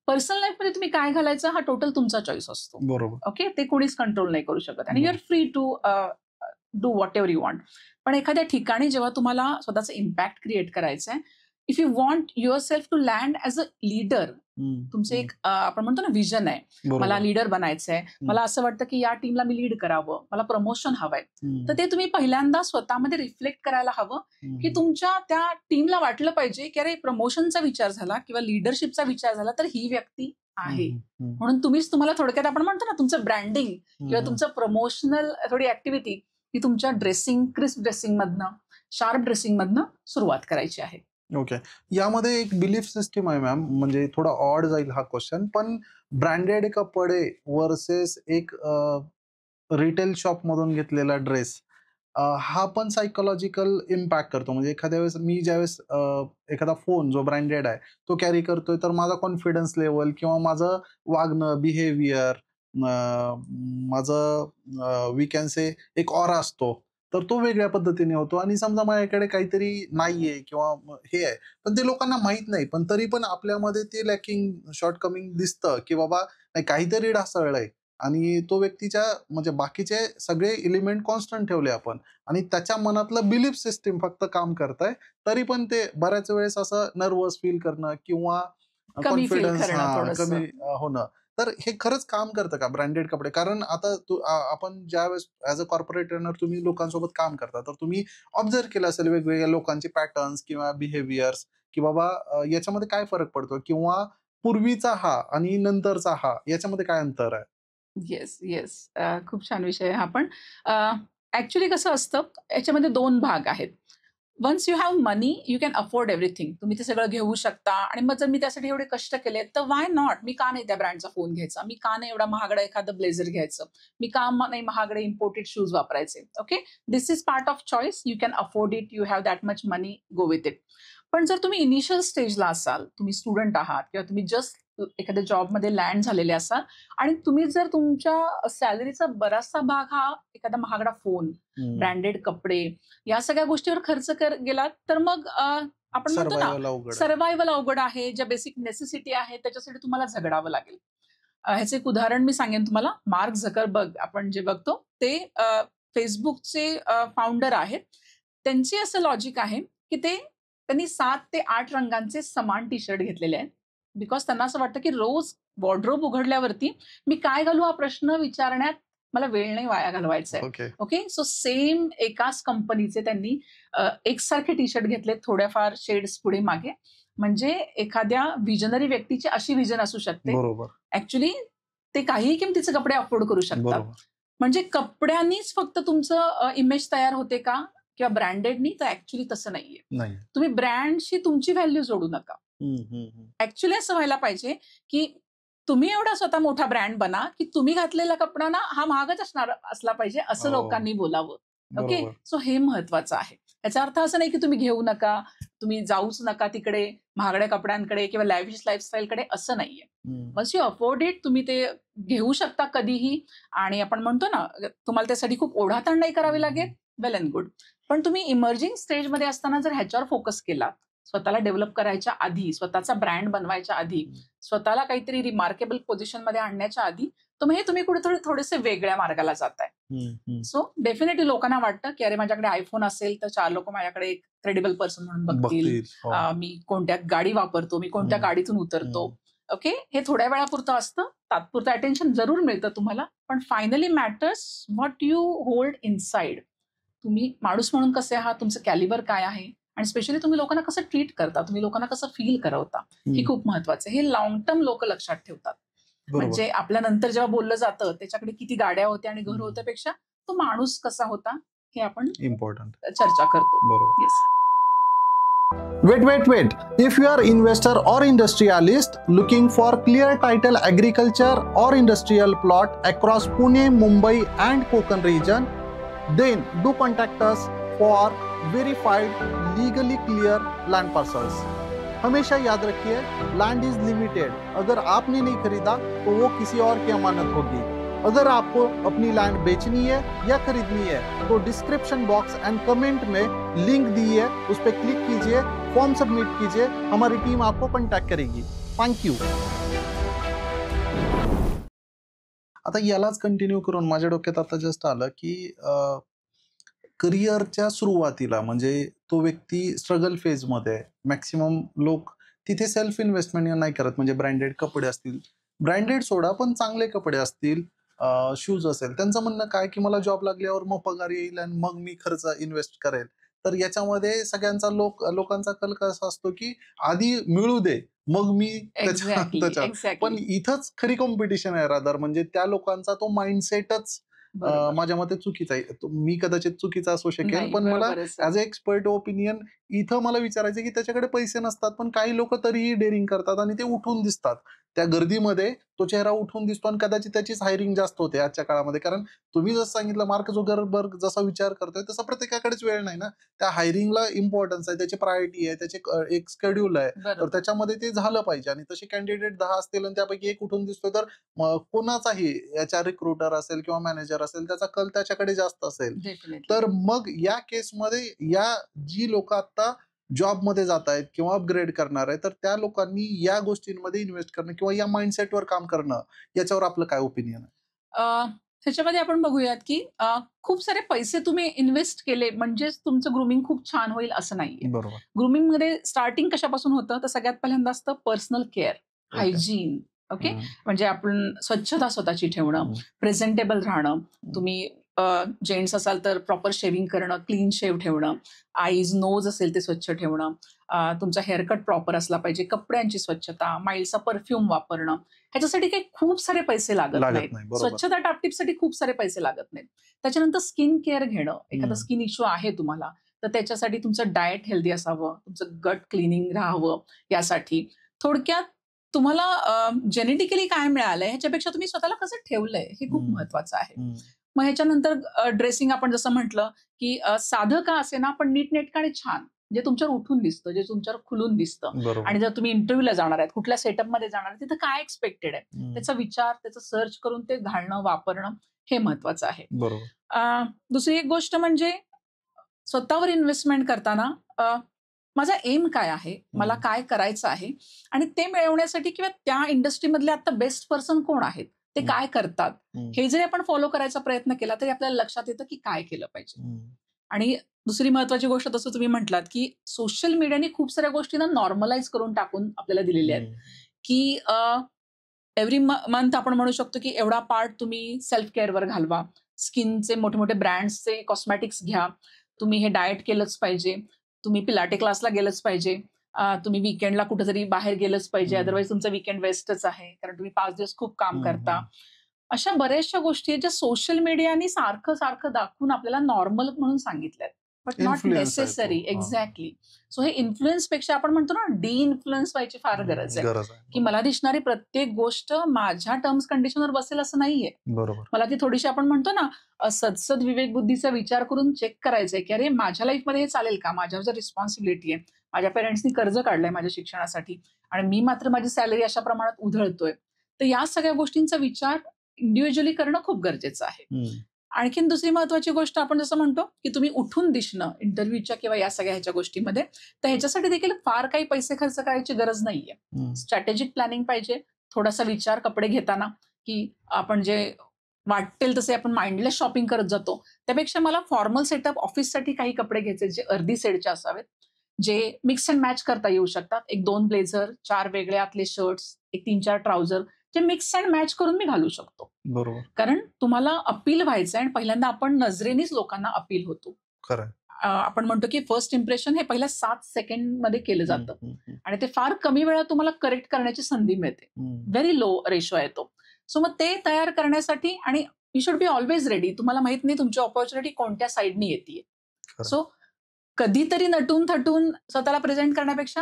पर्सनल लाईफमध्ये तुम्ही काय घालायचं हा टोटल तुमचा चॉईस असतो. बरोबर. ओके, ते कोणीच कंट्रोल नाही करू शकत आणि you are free to do whatever you want. पण एखाद्या ठिकाणी जेव्हा तुम्हाला स्वतःचं इम्पॅक्ट क्रिएट करायचं आहे, if you want yourself to land as a leader, तुमचं एक आपण म्हणतो ना विजन आहे, मला लीडर बनायचंय, मला असं वाटतं की या टीमला मी लीड करावं, मला प्रमोशन हवंय, तर ते तुम्ही पहिल्यांदा स्वतःमध्ये रिफ्लेक्ट करायला हवं, की तुमच्या त्या टीमला वाटलं पाहिजे की अरे प्रमोशनचा विचार झाला किंवा लिडरशिपचा विचार झाला तर ही व्यक्ती आहे. म्हणून तुम्हाला थोडक्यात आपण म्हणतो ना तुमचं ब्रँडिंग किंवा तुमचं प्रमोशनल थोडी ऍक्टिव्हिटी ही तुमच्या ड्रेसिंग, क्रिस्प ड्रेसिंग मधनं, शार्प ड्रेसिंग मधनं सुरुवात करायची आहे. ओके. यामध्ये एक बिलीफ सिस्टीम आहे मॅम, म्हणजे थोडा ऑड जाईल हा क्वेश्चन, पण ब्रँडेड कपडे वर्सेस एक रिटेल शॉपमधून घेतलेला ड्रेस, हा पण सायकॉलॉजिकल इम्पॅक्ट करतो. म्हणजे एखाद्या वेळेस मी ज्यावेळेस एखादा फोन जो ब्रँडेड आहे तो कॅरी करतोय, तर माझा कॉन्फिडन्स लेवल किंवा माझं वागणं, बिहेवियर, माझं वी कॅन से एक ऑरा असतो, तर तो वेगळ्या पद्धतीने होतो. आणि समजा माझ्याकडे काहीतरी नाहीये किंवा हे आहे, पण ते लोकांना माहित नाही, पण तरी पण आपल्यामध्ये ते लॅकिंग, शॉर्टकमिंग दिसतं, की बाबा नाही काहीतरी ढासळलंय. आणि तो व्यक्तीच्या म्हणजे बाकीचे सगळे एलिमेंट कॉन्स्टंट ठेवले आपण आणि त्याच्या मनातलं बिलीफ सिस्टीम फक्त काम करतंय, तरी पण ते बऱ्याच वेळेस असं नर्वस फील करणं किंवा कमी फील कॉन्फिडन्स करणं थोडंसं. कमी होणं. तर हे खरंच काम करतं का ब्रँडेड कपडे? कारण आता आपण ज्यावेळेस ॲज अ कॉर्पोरेट ट्रेनर तुम्ही लोकांसोबत काम करता, तर तुम्ही ऑब्झर्व्ह केलं असेल वेगवेगळ्या लोकांचे पॅटर्न्स किंवा बिहेवियर्स, की बाबा याच्यामध्ये काय फरक पडतो किंवा पूर्वीचा हा आणि नंतरचा हा याच्यामध्ये काय अंतर आहे? Yes, yes. खूप छान विषय आहे हा पण. ॲक्चुअली कसं असतं, याच्यामध्ये 2 भाग आहेत. Once you have money you can afford everything. तुम्ही ते सगळं घेऊ शकता. आणि मग जर मी त्यासाठी एवढे कष्ट केले तर वाय नॉट? मी का नाही त्या ब्रँडचा फोन घ्यायचा? मी का नाही एवढा महागडा एखादं ब्लेझर घ्यायचं? मी का नाही महागडे इम्पोर्टेड शूज वापरायचे? Okay, this is part of choice. You can afford it, you have that much money, go with it. पण जर तुम्ही इनिशियल स्टेजला असाल, तुम्ही स्टुडंट आहात किंवा तुम्ही जस्ट एखाद्या जॉबमध्ये लँड झालेले असाल आणि तुम्ही जर तुमच्या सॅलरीचा बराचसा भाग हा एखादा महागडा फोन, ब्रँडेड कपडे या सगळ्या गोष्टीवर खर्च गेलात तर मग आपण म्हणतो ना सर्व्हायव्हल अवघड आहे. ज्या बेसिक नेसेसिटी आहे त्याच्यासाठी तुम्हाला झगडावं लागेल. ह्याचं एक उदाहरण मी सांगेन तुम्हाला. मार्क झकरबर्ग आपण जे बघतो ते फेसबुकचे फाउंडर आहेत. त्यांची असं लॉजिक आहे की त्यांनी 7 ते 8 रंगांचे समान टी शर्ट घेतलेले आहेत. बिकॉज त्यांना असं वाटतं की रोज वॉर्डरोब उघडल्यावरती मी काय घालू हा प्रश्न विचारण्यात मला वेळ नाही वाया घालवायचा आहे. ओके, सो सेम एकाच कंपनीचे त्यांनी एकसारखे टी शर्ट घेतले, थोड्याफार शेड्स पुढे मागे. म्हणजे एखाद्या विजनरी व्यक्तीची अशी विजन असू शकते. ऍक्च्युली ते काहीही किमतीचे कपडे अफोर्ड करू शकतात. म्हणजे कपड्यांनीच फक्त तुमचं इमेज तयार होते का किंवा ब्रँडेडनी? तर ऍक्च्युली तसं नाहीये. तुम्ही ब्रँडशी तुमची व्हॅल्यू जोडू नका. ऍक्च्युली असं व्हायला पाहिजे की तुम्ही एवढा स्वतः मोठा ब्रँड बना की तुम्ही घातलेला कपडा ना हा महागच असला पाहिजे असं लोकांनी बोलावं. ओके, सो हे महत्वाचं आहे. याचा अर्थ असं नाही की तुम्ही घेऊ नका, तुम्ही जाऊच नका तिकडे महागड्या कपड्यांकडे किंवा लॅव्हिश लाईफस्टाईलकडे, असं नाहीये. वन्स यू अफोर्ड इट तुम्ही ते घेऊ शकता कधीही. आणि आपण म्हणतो ना तुम्हाला त्यासाठी खूप ओढाताण नाही करावी लागेल, वेल अँड गुड. पण तुम्ही इमर्जिंग स्टेजमध्ये असताना जर ह्याच्यावर फोकस केला, स्वतःला डेव्हलप करायच्या आधी, स्वतःचा ब्रँड बनवायच्या आधी, स्वतःला काहीतरी रिमार्केबल पोझिशनमध्ये आणण्याच्या आधी, तर मग हे तुम्ही कुठेतरी थोडेसे वेगळ्या मार्गाला जाताय. सो डेफिनेटली लोकांना वाटतं की अरे माझ्याकडे आयफोन असेल तर 4 लोक माझ्याकडे एक क्रेडिबल पर्सन म्हणून बघतील. मी कोणत्या गाडी वापरतो, मी कोणत्या गाडीतून उतरतो. ओके, हे थोड्या वेळापुरतं असतं, तात्पुरतं अटेन्शन जरूर मिळतं तुम्हाला. पण finally matters what you hold inside. तुम्ही माणूस म्हणून कसे आहात, तुमचं कॅलिबर काय आहे आणि स्पेशली तुम्ही लोकांना कसं ट्रीट करता, तुम्ही लोकांना कसं फील करवता, हे खूप महत्वाचं आहे. हे लॉंग टर्म लोक लक्षात ठेवतात. म्हणजे आपल्यानंतर जेव्हा बोललं जातं त्याच्याकडे किती गाड्या होत्या आणि घर होत्यापेक्षा तो माणूस कसा होता हे आपण इम्पॉर्टंट चर्चा करतो. Wait. If you are investor or industrialist looking for clear title agriculture or industrial plot across Pune, Mumbai and Konkan region, then do contact us for verified legally clear land parcels. हमेशा याद रखिए, land is limited. अगर आपने नहीं खरीदा तो वो किसी और की अमानत होगी. अगर आपको अपनी लैंड बेचनी है या खरीदनी है तो डिस्क्रिप्शन बॉक्स एंड कमेंट में लिंक दी है, उस पर क्लिक कीजिए, फॉर्म सबमिट कीजिए, हमारी टीम आपको कॉन्टॅक्ट करेगी. Thank you. आता यालाच कंटिन्यू करून माझ्या डोक्यात आता जस्ट आलं की करिअरच्या सुरुवातीला म्हणजे तो व्यक्ती स्ट्रगल फेजमध्ये, मॅक्सिमम लोक तिथे सेल्फ इन्व्हेस्टमेंट नाही करत. म्हणजे ब्रँडेड कपडे असतील, ब्रँडेड सोडा पण चांगले कपडे असतील, शूज असेल, त्यांचं म्हणणं काय की मला जॉब लागल्यावर मग पगार येईल आणि मग मी खर्च इन्व्हेस्ट करेल. तर याच्यामध्ये सगळ्यांचा लोकांचा कल कसा असतो की आधी मिळू दे मग मी त्याच्या. पण इथंच खरी कॉम्पिटिशन आहे रादर. म्हणजे त्या लोकांचा तो माइंडसेटच माझ्या मते चुकीचा आहे. मी कदाचित चुकीचा असू शकेल, पण मला ऍज अ एक्सपर्ट ओपिनियन इथं मला विचारायचं की त्याच्याकडे पैसे नसतात पण काही लोक तरीही डेअरिंग करतात आणि ते उठून दिसतात. त्या गर्दीमध्ये तो चेहरा उठून दिसतो आणि कदाचित त्याचीच हायरिंग जास्त होते आजच्या काळामध्ये. कारण तुम्ही जसं सांगितलं मार्क झुकरबर्ग जसा विचार करतोय तसा प्रत्येकाकडेच वेळ नाही ना. त्या हायरिंगला इम्पॉर्टन्स आहे, त्याची प्रायोरिटी आहे, त्याचे एक स्केड्यूल आहे, तर त्याच्यामध्ये ते झालं पाहिजे. आणि तसे कॅन्डिडेट 10 असतील आणि त्यापैकी एक उठून दिसतोय तर कोणाचाही याच्या रिक्रुटर असेल किंवा मॅनेजर असेल त्याचा कल त्याच्याकडे जास्त असेल. तर मग या केसमध्ये या जी लोक आता जॉबमध्ये जात आहेत किंवा अपग्रेड करणार आहे तर त्या लोकांनी या गोष्टींमध्ये इन्व्हेस्ट करणं किंवा या माइंडसेटवर काम करणं, याच्यावर आपलं काय ओपिनियन आहे? त्याच्यामध्ये आपण बघूयात की खूप सारे पैसे तुम्ही इन्व्हेस्ट केले म्हणजेच तुमचं ग्रूमिंग खूप छान होईल असं नाहीये. बरोबर. ग्रूमिंग मध्ये स्टार्टिंग कशापासून होतं तर सगळ्यात पहिल्यांदा असतं पर्सनल केअर, हायजीन. ओके, म्हणजे आपण स्वच्छता स्वतःची ठेवणं, प्रेझेंटेबल राहणं. तुम्ही जेंट्स असाल तर प्रॉपर शेविंग करणं, क्लीन शेव ठेवणं, आईज नोज असेल ते स्वच्छ ठेवणं, तुमचा हेअरकट प्रॉपर असला पाहिजे, कपड्यांची स्वच्छता, माइल्डचा परफ्यूम वापरणं. ह्याच्यासाठी काही खूप सारे पैसे लागत नाहीत. स्वच्छता टापटीपसाठी खूप सारे पैसे लागत नाहीत. त्याच्यानंतर स्किन केअर घेणं. एखादा स्किन इश्यू आहे तुम्हाला तर त्याच्यासाठी तुमचं डाएट हेल्दी असावं, तुमचं गट क्लिनिंग राहावं. यासाठी थोडक्यात तुम्हाला जेनेटिकली काय मिळालंय ह्याच्यापेक्षा तुम्ही स्वतःला कसं ठेवलंय हे खूप महत्वाचं आहे. मग ह्याच्यानंतर ड्रेसिंग आपण जसं म्हटलं की साधं का असे ना, पण नीटनेटकं आणि छान, जे तुमच्यावर उठून दिसतं, जे तुमच्यावर खुलून दिसतं. आणि जर तुम्ही इंटरव्ह्यूला जाणार आहेत, कुठल्या सेटअपमध्ये जाणार आहे, तिथं काय एक्सपेक्टेड आहे त्याचा विचार, त्याचं सर्च करून ते घालणं, वापरणं हे महत्वाचं आहे. दुसरी एक गोष्ट म्हणजे स्वतःवर इन्व्हेस्टमेंट करताना माझा एम काय आहे, मला काय करायचं आहे, आणि ते मिळवण्यासाठी किंवा त्या इंडस्ट्रीमधले आता बेस्ट पर्सन कोण आहेत, ते काय करतात, हे जरी आपण फॉलो करायचा प्रयत्न केला तरी आपल्याला लक्षात येतं की काय केलं पाहिजे. आणि दुसरी महत्वाची गोष्ट जसं तुम्ही म्हटलात की सोशल मीडियाने खूप साऱ्या गोष्टींना नॉर्मलाइज करून टाकून आपल्याला दिलेल्या आहेत की एव्हरी मंथ आपण म्हणू शकतो की एवढा पार्ट तुम्ही सेल्फ केअरवर घालवा, स्किनचे मोठे मोठे ब्रँड्सचे कॉस्मॅटिक्स घ्या, तुम्ही हे डाएट केलंच पाहिजे, तुम्ही पिलाटे क्लासला गेलंच पाहिजे, तुम्ही वीकेंडला कुठेतरी बाहेर गेलंच पाहिजे, अदरवाईज तुमचं वीकेंड वेस्टच आहे कारण तुम्ही 5 दिवस खूप काम करता. अशा बऱ्याचशा गोष्टी आहेत ज्या सोशल मीडियाने सारखं सारखं दाखवून आपल्याला नॉर्मल म्हणून सांगितलंय, but not necessary. Exactly. So हे इन्फ्लुएन्स पेक्षा आपण म्हणतो ना, डी इन्फ्लुएन्स व्हायची फार गरज आहे की मला दिसणारी प्रत्येक गोष्ट माझ्या टर्म्स कंडिशनवर बसेल असं नाहीये. मला ती थोडीशी आपण म्हणतो ना सदसद विवेक बुद्धीचा विचार करून चेक करायचंय की अरे माझ्या लाईफमध्ये हे चालेल का, माझ्यावर जर रिस्पॉन्सिबिलिटी आहे, माझ्या पेरेंट्सनी कर्ज काढलंय माझ्या शिक्षणासाठी आणि मी मात्र माझी सॅलरी अशा प्रमाणात उधळतोय, तर या सगळ्या गोष्टींचा विचार इंडिव्हिज्युअली करणं खूप गरजेचं आहे. आणखीन दुसरी महत्वाची गोष्ट आपण जसं म्हणतो की तुम्ही उठून दिसणं इंटरव्ह्यूच्या किंवा या सगळ्या ह्याच्या गोष्टीमध्ये, तर ह्याच्यासाठी देखील फार काही पैसे खर्च करायची गरज नाहीये. स्ट्रॅटेजिक प्लॅनिंग पाहिजे, थोडासा विचार कपडे घेताना की आपण जे वाटेल तसे आपण माइंडलेस शॉपिंग करत जातो, त्यापेक्षा मला फॉर्मल सेटअप ऑफिससाठी काही कपडे घ्यायचे जे अर्धी सेडचे असावेत, जे मिक्स अँड मॅच करता येऊ शकतात. 1-2 ब्लेझर, 4 वेगळे आतले शर्ट्स, 1-3-4 ट्राउझर, जे मिक्स अँड मॅच करून मी घालू शकतो. कारण तुम्हाला अपील व्हायचंय आणि पहिल्यांदा आपण नजरेनेच लोकांना अपील होतो. आपण म्हणतो की फर्स्ट इम्प्रेशन हे पहिल्या 7 सेकंडमध्ये केलं जातं आणि ते फार कमी वेळात तुम्हाला करेक्ट करण्याची संधी मिळते. व्हेरी लो रेशो आहे तो. सो मग ते तयार करण्यासाठी आणि you should be always ready. तुम्हाला माहित नाही तुमची ऑपॉर्च्युनिटी कोणत्या साईडनी येते. सो कधीतरी नटून थटून स्वतःला प्रेझेंट करण्यापेक्षा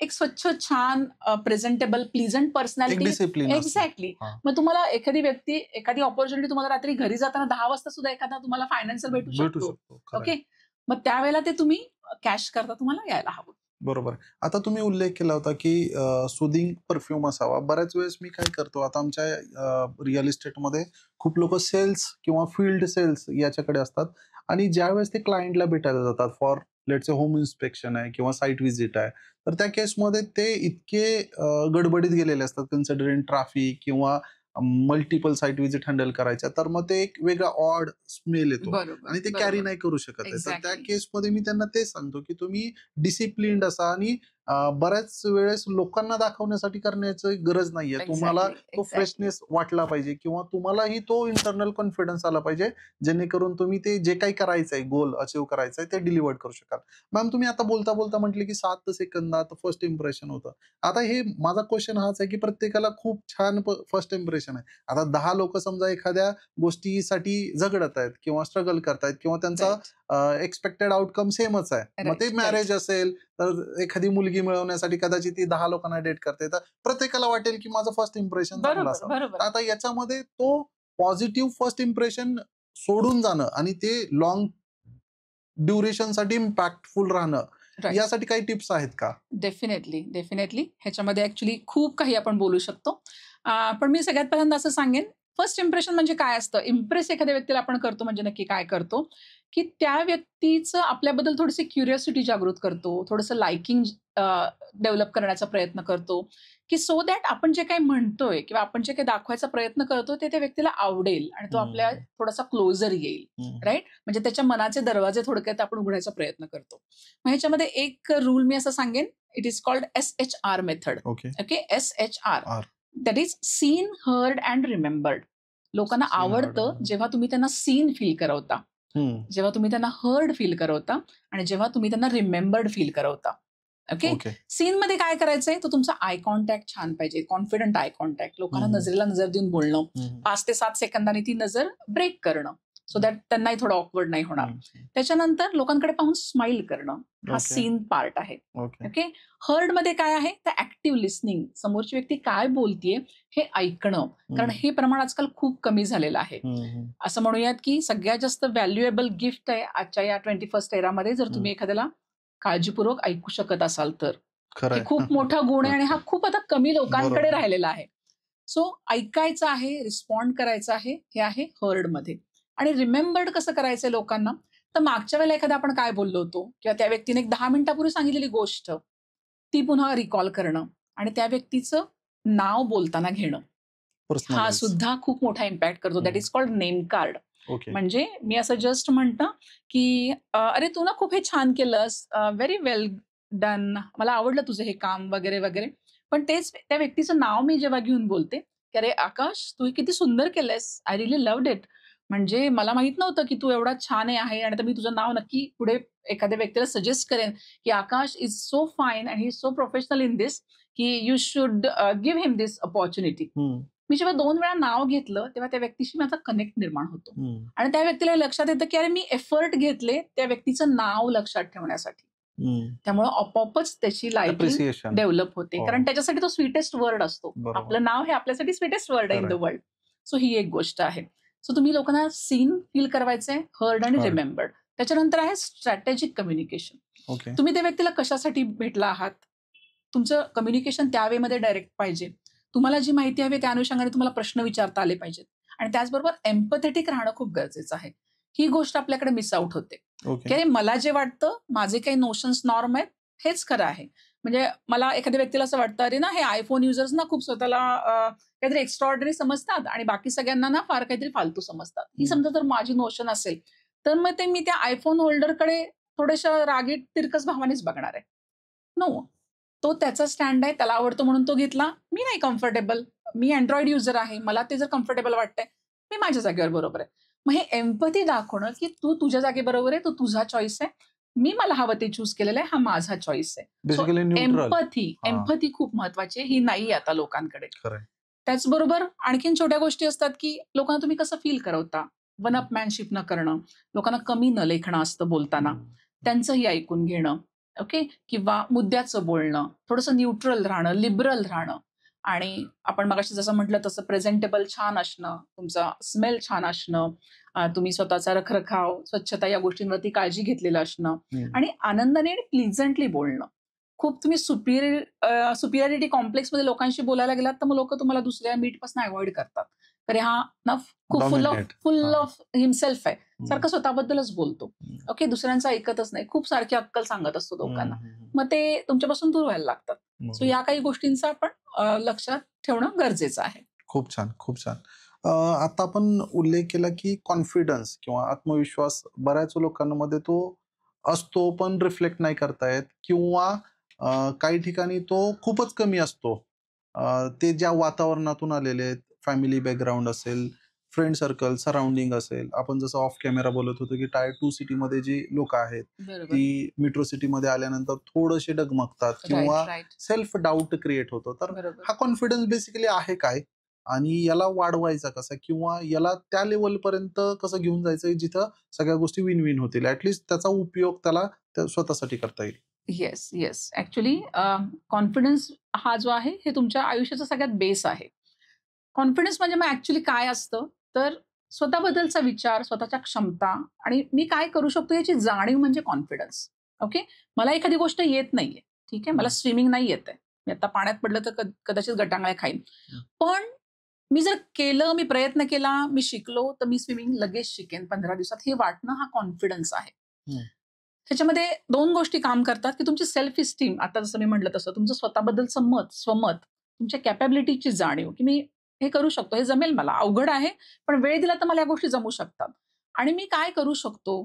एक स्वच्छ, छान, प्रेझेंटेबल, प्लीझंट पर्सनॅलिटी. एक्झॅक्टली. मग तुम्हाला एखादी ऑपॉर्च्युनिटी तुम्हाला रात्री घरी जाताना 10 वाजता सुद्धा एखादा तुम्हाला फायनान्शियल भेटू शकतो. ओके, मग त्यावेळेला ते तुम्ही कॅश करता तुम्हाला यायला हवं. बरोबर. आता तुम्ही उल्लेख केला होता की सुदिंग परफ्यूम असावा. बऱ्याच वेळेस मी काय करतो, आता आमच्या रिअल इस्टेटमध्ये खूप लोक सेल्स किंवा फील्ड सेल्स याच्याकडे असतात आणि ज्यावेळेस ते क्लायंटला भेटायला जातात for let's say home inspection आहे किंवा साईट व्हिजिट आहे, तर त्या केसमध्ये ते इतके गडबडीत गेलेले असतात कन्सिडरिंग ट्रॅफिक किंवा मल्टिपल साईट व्हिजिट हँडल करायच्या, तर मग ते एक वेगळा ऑड स्मेल येतो आणि ते कॅरी नाही करू शकत आहे. तर त्या केसमध्ये मी त्यांना तेच सांगतो की तुम्ही डिसिप्लिन्ड असा आणि बऱ्याच वेळेस लोकांना दाखवण्यासाठी करण्याची गरज नाहीये. तुम्हाला तो फ्रेशनेस वाटला पाहिजे किंवा तुम्हालाही तो इंटरनल कॉन्फिडन्स आला पाहिजे, जेणेकरून तुम्ही ते जे काही करायचंय, गोल अचीव्ह करायचंय, ते डिलिव्हर करू शकाल. मॅम, तुम्ही आता बोलता बोलता म्हटले की 7 सेकंदात फर्स्ट इम्प्रेशन होतं. आता हे माझा क्वेश्चन हाच आहे की प्रत्येकाला खूप छान फर्स्ट इम्प्रेशन आहे. आता 10 लोक समजा एखाद्या गोष्टीसाठी झगडत आहेत किंवा स्ट्रगल करतायत किंवा त्यांचा एक्सपेक्टेड आउटकम सेमच आहे. मग ते मॅरेज असेल तर एखादी मुलगी मिळवण्यासाठी कदाचित ती 10 लोकांना डेट करते, तर प्रत्येकाला वाटेल की माझं फर्स्ट इम्प्रेशन चांगलं असावं. आता याच्यामध्ये तो पॉझिटिव्ह फर्स्ट इम्प्रेशन सोडून जाणं आणि ते लॉंग ड्युरेशन साठी इम्पॅक्टफुल राहणं, यासाठी काही टिप्स आहेत का? डेफिनेटली. ह्याच्यामध्ये ऍक्च्युली खूप काही आपण बोलू शकतो. पण मी सगळ्यात पहिल्यांदा असं सांगेन, फर्स्ट इम्प्रेशन म्हणजे काय असतं. इम्प्रेस एखाद्या व्यक्तीला आपण करतो म्हणजे नक्की काय करतो की त्या व्यक्तीचं आपल्याबद्दल थोडीशी क्युरिओसिटी जागृत करतो, थोडंसं लाइकिंग डेव्हलप करण्याचा प्रयत्न करतो की सो दॅट आपण जे काही म्हणतोय किंवा आपण जे काही दाखवायचा प्रयत्न करतो ते त्या व्यक्तीला आवडेल आणि तो आपल्या थोडासा क्लोजर येईल. राईट. म्हणजे त्याच्या मनाचे दरवाजे थोडक्यात आपण उघडायचा प्रयत्न करतो. मग ह्याच्यामध्ये एक रूल मी असं सांगेन, it is called SHR method. Okay, SHR, that is seen, heard and remembered. लोकांना आवडतं जेव्हा तुम्ही त्यांना सीन फील करवता, जेव्हा तुम्ही त्यांना हर्ड फील करवता आणि जेव्हा तुम्ही त्यांना रिमेंबर्ड फील करवता. ओके. सीन मध्ये काय करायचंय, तो तुमचा आय कॉन्टॅक्ट छान पाहिजे, कॉन्फिडंट आय कॉन्टॅक्ट, लोकांना नजरेला नजर देऊन बोलणं, 5 ते 7 सेकंदांनी ती नजर ब्रेक करणं. सो दॅट त्यांनाही थोडं ऑकवर्ड नाही होणार. त्याच्यानंतर लोकांकडे पाहून स्माइल करणं हा सीन पार्ट आहे. ओके. हर्डमध्ये काय आहे तर ऍक्टिव्ह लिस्निंग, समोरची व्यक्ती काय बोलतीये हे ऐकणं, कारण हे प्रमाण आजकाल खूप कमी झालेलं आहे. असं म्हणूयात की सगळ्यात जास्त व्हॅल्युएबल गिफ्ट आहे आजच्या या 21st एरामध्ये जर तुम्ही एखाद्याला काळजीपूर्वक ऐकू शकत असाल तर. हे खूप मोठा गुण आहे आणि हा खूप आता कमी लोकांकडे राहिलेला आहे. सो ऐकायचं आहे, रिस्पॉन्ड करायचं आहे, हे आहे हर्डमध्ये. आणि रिमेंबर्ड कसं करायचंय लोकांना, तर मागच्या वेळेला एखादा आपण काय बोललो होतो किंवा त्या व्यक्तीने 10 मिनिटापूर्वी सांगितलेली गोष्ट ती पुन्हा रिकॉल करणं आणि त्या व्यक्तीचं नाव बोलताना घेणं, हा सुद्धा खूप मोठा इम्पॅक्ट करतो. That is called name card. म्हणजे मी असं जस्ट म्हणतं की अरे तू ना खूप हे छान केलंस, व्हेरी वेल डन, मला आवडलं तुझं हे काम वगैरे वगैरे. पण तेच त्या व्यक्तीचं नाव मी जेव्हा घेऊन बोलते की अरे आकाश तू हे किती सुंदर केलंयस, आय रिअली लव्ड इट, म्हणजे मला माहित नव्हतं की तू एवढा छान आहे आणि आता मी तुझं नाव नक्की पुढे एखाद्या व्यक्तीला सजेस्ट करेन की Akash is so fine and he is so professional in this की you should give him this opportunity. मी जेव्हा 2 वेळा नाव घेतलं तेव्हा त्या व्यक्तीशी माझा कनेक्ट निर्माण होतो आणि त्या व्यक्तीला लक्षात येतं की अरे मी एफर्ट घेतले त्या व्यक्तीचं नाव लक्षात ठेवण्यासाठी. त्यामुळे आपोआपच त्याची लाईकिंग डेव्हलप होते, कारण त्याच्यासाठी तो स्वीटेस्ट वर्ड असतो. आपलं नाव हे आपल्यासाठी स्वीटेस्ट वर्ड आहे इन द वर्ल्ड. सो ही एक गोष्ट आहे. सो तुम्ही लोकांना सीन फील करायचंय, हर्ड आणि रिमेंबर्ड. त्याच्यानंतर आहे स्ट्रॅटेजिक कम्युनिकेशन. तुम्ही त्या व्यक्तीला कशासाठी भेटला आहात, तुमचं कम्युनिकेशन त्या वेमध्ये डायरेक्ट पाहिजे. तुम्हाला जी माहिती हवी त्या अनुषंगाने तुम्हाला प्रश्न विचारता आले पाहिजेत आणि त्याचबरोबर एम्पॅथेटिक राहणं खूप गरजेचं आहे. ही गोष्ट आपल्याकडे मिस आउट होते की मला जे वाटतं, माझे काही नोशन्स नॉर्म आहेत हेच खरं आहे. म्हणजे मला एखाद्या व्यक्तीला असं वाटतं अरे ना हे आयफोन युजर्स ना खूप स्वतःला काहीतरी एक्स्ट्रॉर्डनरी समजतात आणि बाकी सगळ्यांना ना फार काहीतरी फालतू समजतात. ही समजा जर माझी नोशन असेल तर मग ते मी त्या आयफोन होल्डरकडे थोड्याशा रागीट तिरकस भावानेच बघणार आहे. नो, तो त्याचा स्टँड आहे, त्याला आवडतो म्हणून तो घेतला. मी नाही कम्फर्टेबल, मी अँड्रॉइड युजर आहे, मला ते जर कम्फर्टेबल वाटतंय मी माझ्या जागेवर बरोबर आहे. मग हे एम्पॅथी दाखवणं की तू तुझ्या जागे बरोबर आहे, तो तुझा चॉईस आहे, मी मला हवं ते चूज केलेलं आहे, हा माझा चॉईस आहे. एम्पॅथी खूप महत्वाची आहे, ही नाही आता लोकांकडे. त्याचबरोबर आणखीन छोट्या गोष्टी असतात की लोकांना तुम्ही कसं फील करवता, वन अपमॅनशिप न करणं, लोकांना कमी न लेखणं असतं बोलताना, त्यांचंही ऐकून घेणं. ओके. किंवा मुद्द्याचं बोलणं, थोडंसं न्यूट्रल राहणं, लिबरल राहणं आणि आपण मगाशी जसं म्हटलं तसं प्रेझेंटेबल छान असणं, तुमचा स्मेल छान असणं, तुम्ही स्वतःचा रखरखाव, स्वच्छता या गोष्टींवरती काळजी घेतलेलं असणं आणि आनंदाने आणि प्लीझंटली बोलणं. खूप तुम्ही सुपिरियरिटी कॉम्प्लेक्समध्ये लोकांशी बोलायला गेलात तर मग लोक तुम्हाला दुसऱ्या मीटपासून अवॉइड करतात. अरे हा ना खूप फुल ऑफ हिमसेल्फ आहे, सारखं स्वतःबद्दलच बोलतो. ओके, दुसऱ्यांचं ऐकतच नाही, खूप सारखी अक्कल सांगत असतो लोकांना, मग ते तुमच्यापासून दूर व्हायला लागतात. सो या काही गोष्टींचा आपण लक्षात ठेवणं गरजेचं आहे. खूप छान, खूप छान. आता आपण उल्लेख केला की कॉन्फिडन्स किंवा आत्मविश्वास बऱ्याच लोकांमध्ये तो असतो पण रिफ्लेक्ट नाही करता येत किंवा काही ठिकाणी तो खूपच कमी असतो. ते ज्या वातावरणातून आलेले आहेत, फॅमिली बॅकग्राऊंड असेल, फ्रेंड सर्कल, सराउंडिंग असेल, आपण जसं ऑफ कॅमेरा बोलत होतो की टायर 2 सिटीमध्ये जी लोक आहेत ती मेट्रो सिटीमध्ये आल्यानंतर थोडेसे डगमगतात किंवा सेल्फ डाऊट क्रिएट होतो. तर हा कॉन्फिडन्स बेसिकली आहे काय आणि याला वाढवायचा कसा किंवा याला त्या लेवल पर्यंत कसं घेऊन जायचं जिथं सगळ्या गोष्टी विन विन होतील, ऍटलिस्ट त्याचा उपयोग त्याला स्वतःसाठी करता येईल. येस ऍक्च्युली कॉन्फिडन्स हा जो आहे हे तुमच्या आयुष्याचा सगळ्यात बेस आहे. कॉन्फिडन्स म्हणजे मग ऍक्च्युली काय असतं तर स्वतःबद्दलचा विचार, स्वतःच्या क्षमता आणि मी काय करू शकतो याची जाणीव म्हणजे कॉन्फिडन्स. ओके, मला एखादी गोष्ट येत नाहीये, ठीक आहे, मला स्विमिंग नाही येत आहे, मी आता पाण्यात पडलं तर कदाचित गटांगळ्या खाईन, पण मी जर केलं, मी प्रयत्न केला, मी शिकलो तर मी स्विमिंग लगेच शिकेन 15 दिवसात, हे वाटणं हा कॉन्फिडन्स आहे. त्याच्यामध्ये 2 गोष्टी काम करतात की तुमची सेल्फ इस्टीम, आता जसं मी म्हटलं तसं तुमचं स्वतःबद्दलचं स्वमत, तुमच्या कॅपॅबिलिटीची जाणीव की मी हे करू शकतो, हे जमेल मला, अवघड आहे पण वेळ दिला तर मला या गोष्टी जमू शकतात आणि मी काय करू शकतो,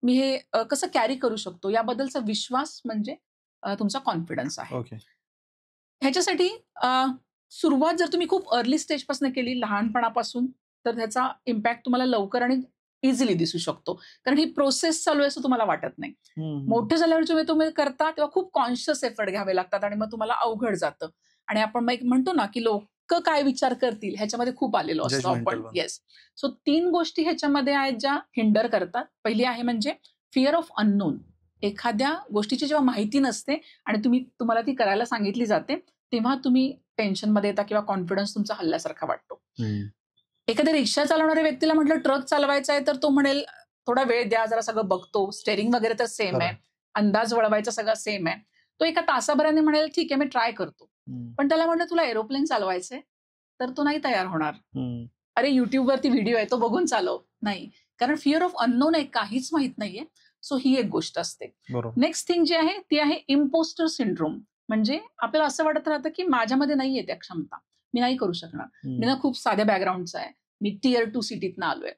मी हे कसं कॅरी करू शकतो, याबद्दलचा विश्वास म्हणजे तुमचा कॉन्फिडन्स आहे. ह्याच्यासाठी सुरुवात जर तुम्ही खूप अर्ली स्टेजपासून केली, लहानपणापासून, तर त्याचा इम्पॅक्ट तुम्हाला लवकर आणि इझिली दिसू शकतो, कारण ही प्रोसेस चालू आहे असं तुम्हाला वाटत नाही. मोठं झाल्यावर जेव्हा तुम्ही करता तेव्हा खूप कॉन्शियस एफर्ट घ्यावे लागतात आणि मग तुम्हाला अवघड जातं आणि आपण मग एक म्हणतो ना की लोक काय विचार करतील ह्याच्यामध्ये खूप आलेलो असतो आपण. येस. सो 3 गोष्टी ह्याच्यामध्ये आहेत ज्या हिंडर करतात. पहिली आहे म्हणजे फिअर ऑफ अननोन. एखाद्या गोष्टीची जेव्हा माहिती नसते आणि तुम्हाला ती करायला सांगितली जाते, तेव्हा तुम्ही टेन्शनमध्ये येता किंवा कॉन्फिडन्स तुमचा हल्ल्यासारखा वाटतो. एखाद्या रिक्षा चालवणाऱ्या व्यक्तीला म्हटलं ट्रक चालवायचा आहे, तर तो म्हणेल थोडा वेळ द्या, जरा सगळं बघतो, स्टेअरिंग वगैरे तर सेम आहे, अंदाज वळवायचा सगळं सेम आहे. तो एका तासाभराने म्हणेल ठीक आहे मी ट्राय करतो. पण त्याला म्हटलं तुला एरोप्लेन चालवायचंय, तर तो नाही तयार होणार. अरे युट्यूबवरती व्हिडिओ आहे तो बघून चालव, नाही. कारण फिअर ऑफ अननोन आहे, काहीच माहित नाहीये. सो ही एक गोष्ट असते. नेक्स्ट थिंग जी आहे ती आहे इम्पोस्टर सिंड्रोम. म्हणजे आपल्याला असं वाटत राहतं की माझ्यामध्ये नाहीये त्या क्षमता, मी नाही करू शकणार. मी ना खूप साध्या बॅकग्राऊंडचा आहे, मी Tier 2 सिटीतनं आलोय,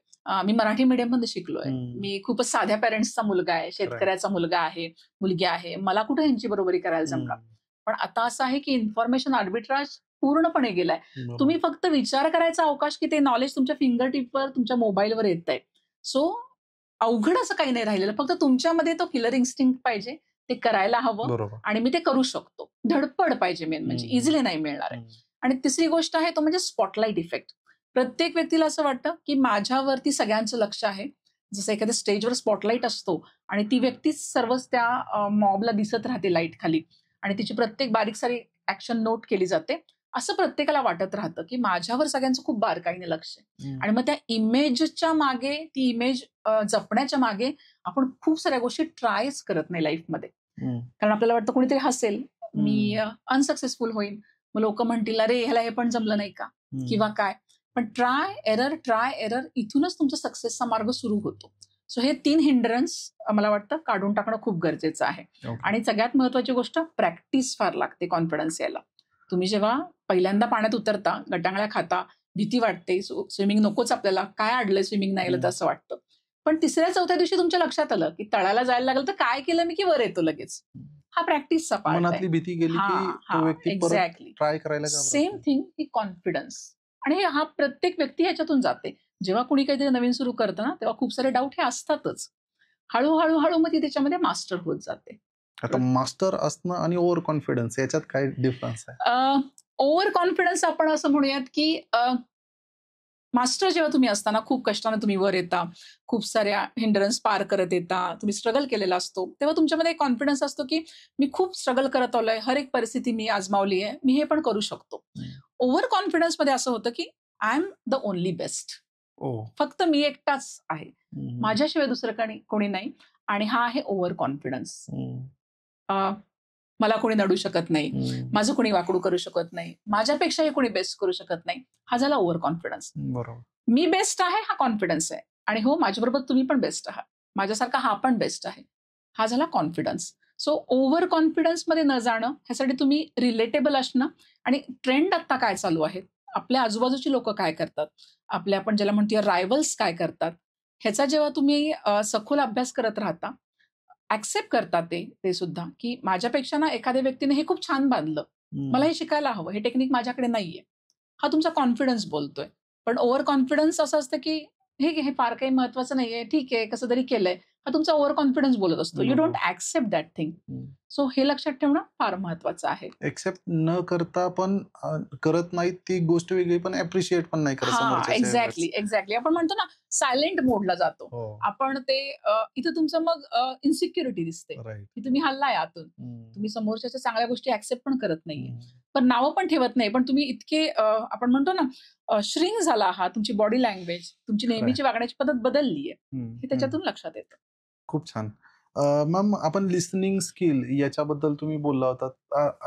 मी मराठी मीडियम मध्ये शिकलोय, मी खूपच साध्या पॅरेंट्सचा मुलगा आहे, शेतकऱ्याचा मुलगा आहे, मुलगी आहे, मला कुठे यांची बरोबरी करायला जमणार. पण आता असं आहे की इन्फॉर्मेशन आर्बिट्राज पूर्णपणे गेलाय. तुम्ही फक्त विचार करायचा अवकाश की ते नॉलेज तुमच्या फिंगर टिपवर तुमच्या मोबाईलवर येत आहे. सो अवघड असं काही नाही राहिलेलं, फक्त तुमच्यामध्ये तो किलर इन्स्टिंक्ट पाहिजे, ते करायला हवं आणि मी ते करू शकतो. धडपड पाहिजे मेन म्हणजे, इझिली नाही मिळणार आहे. आणि तिसरी गोष्ट आहे तो म्हणजे स्पॉटलाइट इफेक्ट. प्रत्येक व्यक्तीला असं वाटतं की माझ्यावरती सगळ्यांचं लक्ष आहे. जसं एखाद्या स्टेजवर स्पॉटलाइट असतो आणि ती व्यक्तीच सर्वच त्या मॉबला दिसत राहते लाईट खाली आणि तिची प्रत्येक बारीक सारी ऍक्शन नोट केली जाते. असं प्रत्येकाला वाटत राहतं की माझ्यावर सगळ्यांचं खूप बारकाईने लक्ष आहे. आणि मग त्या इमेजच्या मागे, ती इमेज जपण्याच्या मागे आपण खूप साऱ्या गोष्टी ट्रायच करत नाही लाईफमध्ये. कारण आपल्याला वाटतं कोणीतरी हसेल, मी अनसक्सेसफुल होईल, मग लोक म्हणतील अरे ह्याला हे पण जमलं नाही का किंवा काय. पण ट्राय एरर इथूनच तुमचा सक्सेसचा मार्ग सुरू होतो. सो हे 3 हिंड्रन्स मला वाटतं काढून टाकणं खूप गरजेचं आहे. आणि सगळ्यात महत्वाची गोष्ट प्रॅक्टिस फार लागते कॉन्फिडन्स यायला. तुम्ही जेव्हा पहिल्यांदा पाण्यात उतरता, गटांगळ्या खाता, भीती वाटते, स्विमिंग नकोच आपल्याला, काय अडलंय स्विमिंग नाही आलं तर असं वाटतं. पण 3ऱ्या-4थ्या दिवशी तुमच्या लक्षात आलं की तळाला जायला लागलं तर काय केलं मी की वर येतो लगेच. हा प्रॅक्टिसचा पार्ट आहे. मनातली भीती गेली की तो व्यक्ती परत ट्राय करायला घाबरतो. Same thing he confidence. आणि हा प्रत्येक व्यक्ती ह्याच्यातून जाते. जेव्हा कुणी काहीतरी नवीन सुरू करतं ना, तेव्हा खूप सारे डाऊट हे असतातच. हळूहळू मग ती त्याच्यामध्ये मास्टर होत जाते. आता मास्टर असणं आणि ओव्हर कॉन्फिडन्स याच्यात काय डिफरन्स आहे? ओव्हर कॉन्फिडन्स आपण असं म्हणूयात की मास्टर जेव्हा तुम्ही असताना खूप कष्टाने तुम्ही वर येता, खूप साऱ्या हिंड्रन्स पार करत येता, तुम्ही स्ट्रगल केलेला असतो, तेव्हा तुमच्यामध्ये कॉन्फिडन्स असतो की मी खूप स्ट्रगल करत आलोय, हर एक परिस्थिती मी आजमावली आहे, मी हे पण करू शकतो. ओव्हर कॉन्फिडन्स मध्ये असं होतं की I am the only best. फक्त मी एकटाच आहे, माझ्याशिवाय दुसरं कोणी नाही. आणि हा आहे ओव्हर कॉन्फिडन्स. मला कोणी नडू शकत नाही, माझं कोणी वाकडू करू शकत नाही, माझ्यापेक्षाही कोणी बेस्ट करू शकत नाही, हा झाला ओव्हर कॉन्फिडन्स. मी बेस्ट आहे हा कॉन्फिडन्स आहे. आणि हो माझ्याबरोबर तुम्ही पण बेस्ट आहात, माझ्यासारखा हा पण बेस्ट आहे, हा झाला कॉन्फिडन्स. सो ओव्हर कॉन्फिडन्स मध्ये न जाणं, ह्यासाठी तुम्ही रिलेटेबल असणं. आणि ट्रेंड आता काय चालू आहे, आपल्या आजूबाजूची लोक काय करतात, आपल्या आपण ज्याला म्हणतो रायव्हल्स काय करतात, ह्याचा जेव्हा तुम्ही सखोल अभ्यास करत राहता, ऍक्सेप्ट करतात ते सुद्धा की माझ्यापेक्षा ना एखाद्या व्यक्तीने हे खूप छान बांधलं, मला हे शिकायला हवं, हे टेक्निक माझ्याकडे नाहीये, हा तुमचा कॉन्फिडन्स बोलतोय. पण ओव्हर कॉन्फिडन्स असं असतं की हे फार काही महत्वाचं नाहीये, ठीक आहे कसं तरी केलंय, हा तुमचा ओव्हर कॉन्फिडन्स बोलत असतो. You don't accept that thing. So हे लक्षात ठेवणं फार महत्वाचं आहे. एक्सेप्ट न करता पण करत नाही ती गोष्ट वेगळी, पण अप्रिशिएट पण नाही करत. एक्झॅक्टली. आपण म्हणतो ना सायलेंट मोडला जातो आपण, ते इथं तुमचं मग इन्सिक्युरिटी दिसते की तुम्ही हल्लाय आतून, तुम्ही समोरच्या चांगल्या गोष्टी ऍक्सेप्ट पण करत नाहीये, पण नावं पण ठेवत नाही, पण तुम्ही इतके आपण म्हणतो ना श्रिंक झाला आहात, तुमची बॉडी लँग्वेज, तुमची नेहमीची वागण्याची पद्धत बदललीये, हे त्याच्यातून लक्षात येतं. खूप छान. मॅम आपण लिसनिंग स्किल याच्याबद्दल तुम्ही बोलला होता.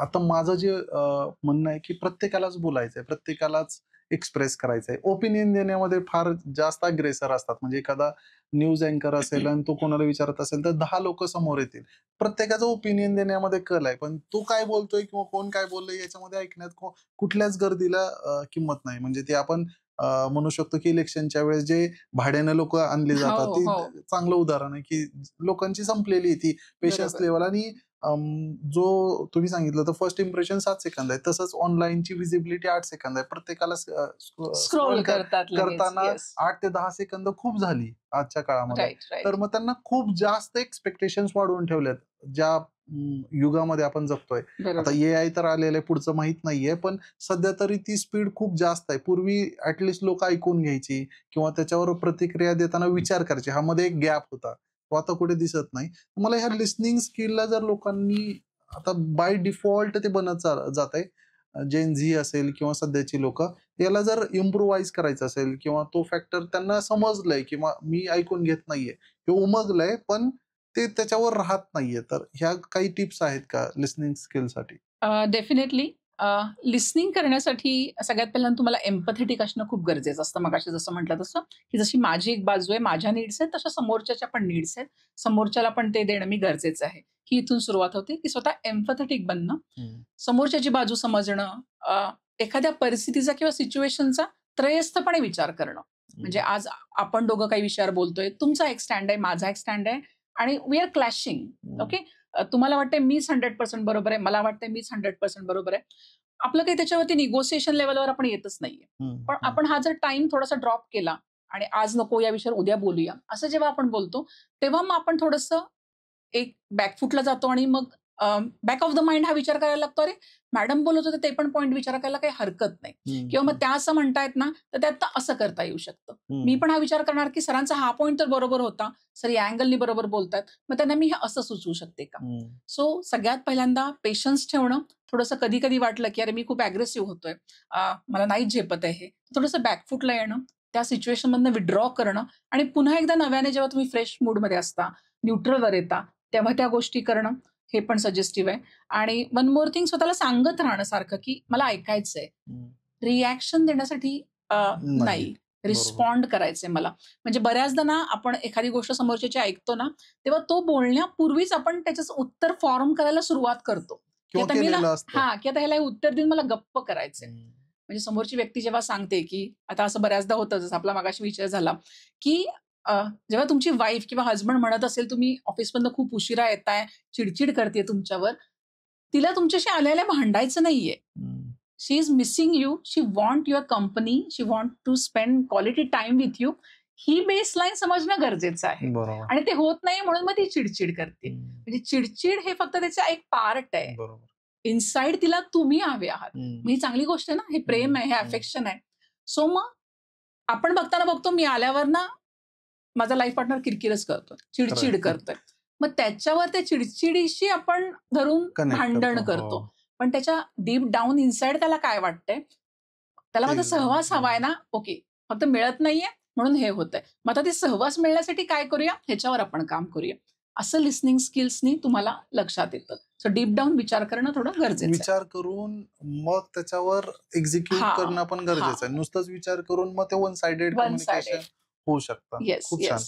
आता माझं जे म्हणणं आहे की प्रत्येकालाच बोलायचंय, प्रत्येकालाच एक्सप्रेस करायचंय. ओपिनियन देण्यामध्ये फार जास्त अग्रेसर असतात. म्हणजे एखादा न्यूज अँकर असेल आणि तो कोणाला विचारत असेल तर 10 लोक समोर येतील. प्रत्येकाचं ओपिनियन देण्यामध्ये कल आहे, पण तो काय बोलतोय किंवा कोण काय बोलतोय याच्यामध्ये ऐकण्यात कुठल्याच गर्दीला किंमत नाही. म्हणजे ते आपण म्हणू शकतो की इलेक्शनच्या वेळेस जे भाड्यानं लोक आणली जातात, ती चांगलं उदाहरण आहे की लोकांची संपलेली ती पेशन्स लेवल. आणि जो तुम्ही सांगितलं तर फर्स्ट इम्प्रेशन 7 सेकंद आहे, तसंच ऑनलाईनची विजिबिलिटी 8 सेकंद आहे. प्रत्येकाला स्क्रोल करताना 8 ते 10 सेकंद खूप झाली आजच्या काळामध्ये. तर मग त्यांना खूप जास्त एक्सपेक्टेशन्स वाढवून ठेवल्यात, ज्या युगामध्ये आपण जगतोय. आता AI तर आलेलं आहे, पुढचं माहित नाहीये, पण सध्या तरी ती स्पीड खूप जास्त आहे. पूर्वी ऍटलिस्ट लोक ऐकून घ्यायची किंवा त्याच्यावर प्रतिक्रिया देताना विचार करायचे. हा मध्ये एक गॅप होता, तो आता कुठे दिसत नाही. मला ह्या लिस्निंग स्किलला जर लोकांनी आता बाय डिफॉल्ट ते बनत जात आहे, जेन झी असेल किंवा सध्याची लोक, याला जर इम्प्रुव्हाइज करायचं असेल किंवा तो फॅक्टर त्यांना समजलंय किंवा मी ऐकून घेत नाहीये किंवा उमगलंय, पण ते त्याच्यावर राहत नाहीये, तर ह्या काही टिप्स आहेत का लिसनिंग स्किलसाठी? डेफिनेटली लिसनिंग करण्यासाठी सगळ्यात पहिल्यांदा तुम्हाला एम्पॅथेटिक असणं खूप गरजेचं असतं. मगाशी जसं म्हटलं तसं, की जशी माझी एक बाजू आहे, माझ्या नीड्स आहेत, तशा समोरच्याच्या पण नीड्स आहेत. समोरच्याला पण ते देणं मी गरजेचं आहे. ही इथून सुरुवात होते, की स्वतः एम्पॅथेटिक बनणं, समोरच्याची बाजू समजणं, एखाद्या परिस्थितीचा किंवा सिच्युएशनचा त्रयस्थपणे विचार करणं. म्हणजे आज आपण दोघं काही विषयावर बोलतोय, तुमचा एक स्टँड आहे, माझा एक स्टँड आहे आणि वी आर क्लॅशिंग. ओके, तुम्हाला वाटतंय मीच 100% बरोबर आहे, मला वाटतंय मीच 100% बरोबर आहे. आपलं काही त्याच्यावरती निगोसिएशन लेवलवर आपण येतच नाहीये. पण आपण हा जर टाइम थोडासा ड्रॉप केला आणि आज नको या विषयावर उद्या बोलूया, असं जेव्हा आपण बोलतो, तेव्हा मग आपण थोडंसं एक बॅकफुटला जातो आणि मग बॅक ऑफ द माइंड हा विचार करायला लागतो, अरे मॅडम बोलत होते ते पण पॉईंट विचार करायला काही हरकत नाही, किंवा मग त्या असं म्हणतायत ना, तर त्यात असं करता येऊ शकतं. मी पण हा विचार करणार की सरांचा हा पॉईंट तर बरोबर होता, सर या अँगलनी बरोबर बोलतात, मग त्यांना मी हे असं सुचवू शकते का. सो सगळ्यात पहिल्यांदा पेशन्स ठेवणं. थोडंसं कधी कधी वाटलं की अरे मी खूप अग्रेसिव्ह होतोय, मला नाहीच झेपत आहे हे, थोडंसं बॅकफुटला येणं, त्या सिच्युएशन मधनं विड्रॉ करणं आणि पुन्हा एकदा नव्याने जेव्हा तुम्ही फ्रेश मूडमध्ये असता, न्यूट्रलवर येता, तेव्हा त्या गोष्टी करणं, हे पण सजेस्टिव्ह आहे. आणि वन मोर थिंग, स्वतःला सांगत राहणं सारखं की मला ऐकायचंय, रिॲक्शन देण्यासाठी नाही, रिस्पॉन्ड करायचंय मला. म्हणजे बऱ्याचदा ना आपण एखादी गोष्ट समोरच्याची ऐकतो ना, तेव्हा तो बोलण्यापूर्वीच आपण त्याचं उत्तर फॉर्म करायला सुरुवात करतो, की आता मी की आता ह्याला उत्तर देऊन मला गप्प करायचंय. म्हणजे समोरची व्यक्ती जेव्हा सांगते की आता असं बऱ्याचदा होतं, जसं आपला मागाशी विषय झाला, की जेव्हा तुमची वाईफ किंवा हजबंड म्हणत असेल तुम्ही ऑफिसमधनं खूप उशिरा येताय, चिडचिड करते तुमच्यावर, तिला तुमच्याशी आल्याला भांडायचं नाहीये. She is missing you, she want your company, she want to spend quality time with you. ही बेसलाईन समजणं गरजेचं आहे. आणि ते होत नाही म्हणून मग ती चिडचिड करते. म्हणजे चिडचिड हे फक्त त्याचा एक पार्ट आहे. इनसाइड तिला तुम्ही हवे आहात. ही चांगली गोष्ट आहे ना, हे प्रेम आहे, हे अफेक्शन आहे. सो मग आपण बघताना बघतो, मी आल्यावर ना माझा लाईफ पार्टनर किरकिरच करतोय, चिडचिड करतोय, मग त्याच्यावर त्या चिडचिडीशी आपण धरून भांडण करतो. पण त्याच्या डीप डाऊन इनसाइड त्याला काय वाटतंय, त्याला माझा सहवास हवाय ना, ओके, फक्त मिळत नाहीये म्हणून हे होतंय, मग आता ते सहवास मिळण्यासाठी काय करूया, ह्याच्यावर आपण काम करूया. असं लिसनिंग स्किल्सनी तुम्हाला लक्षात येतं. सो डीप डाऊन विचार करणं थोडं गरजेचं आहे. विचार करून मग त्याच्यावर एक्झिक्यूट करणं पण गरजेचं आहे. नुसतंच विचार करून मग ते वन साइडेड कम्युनिकेशन होऊ शकतं. खूप छान.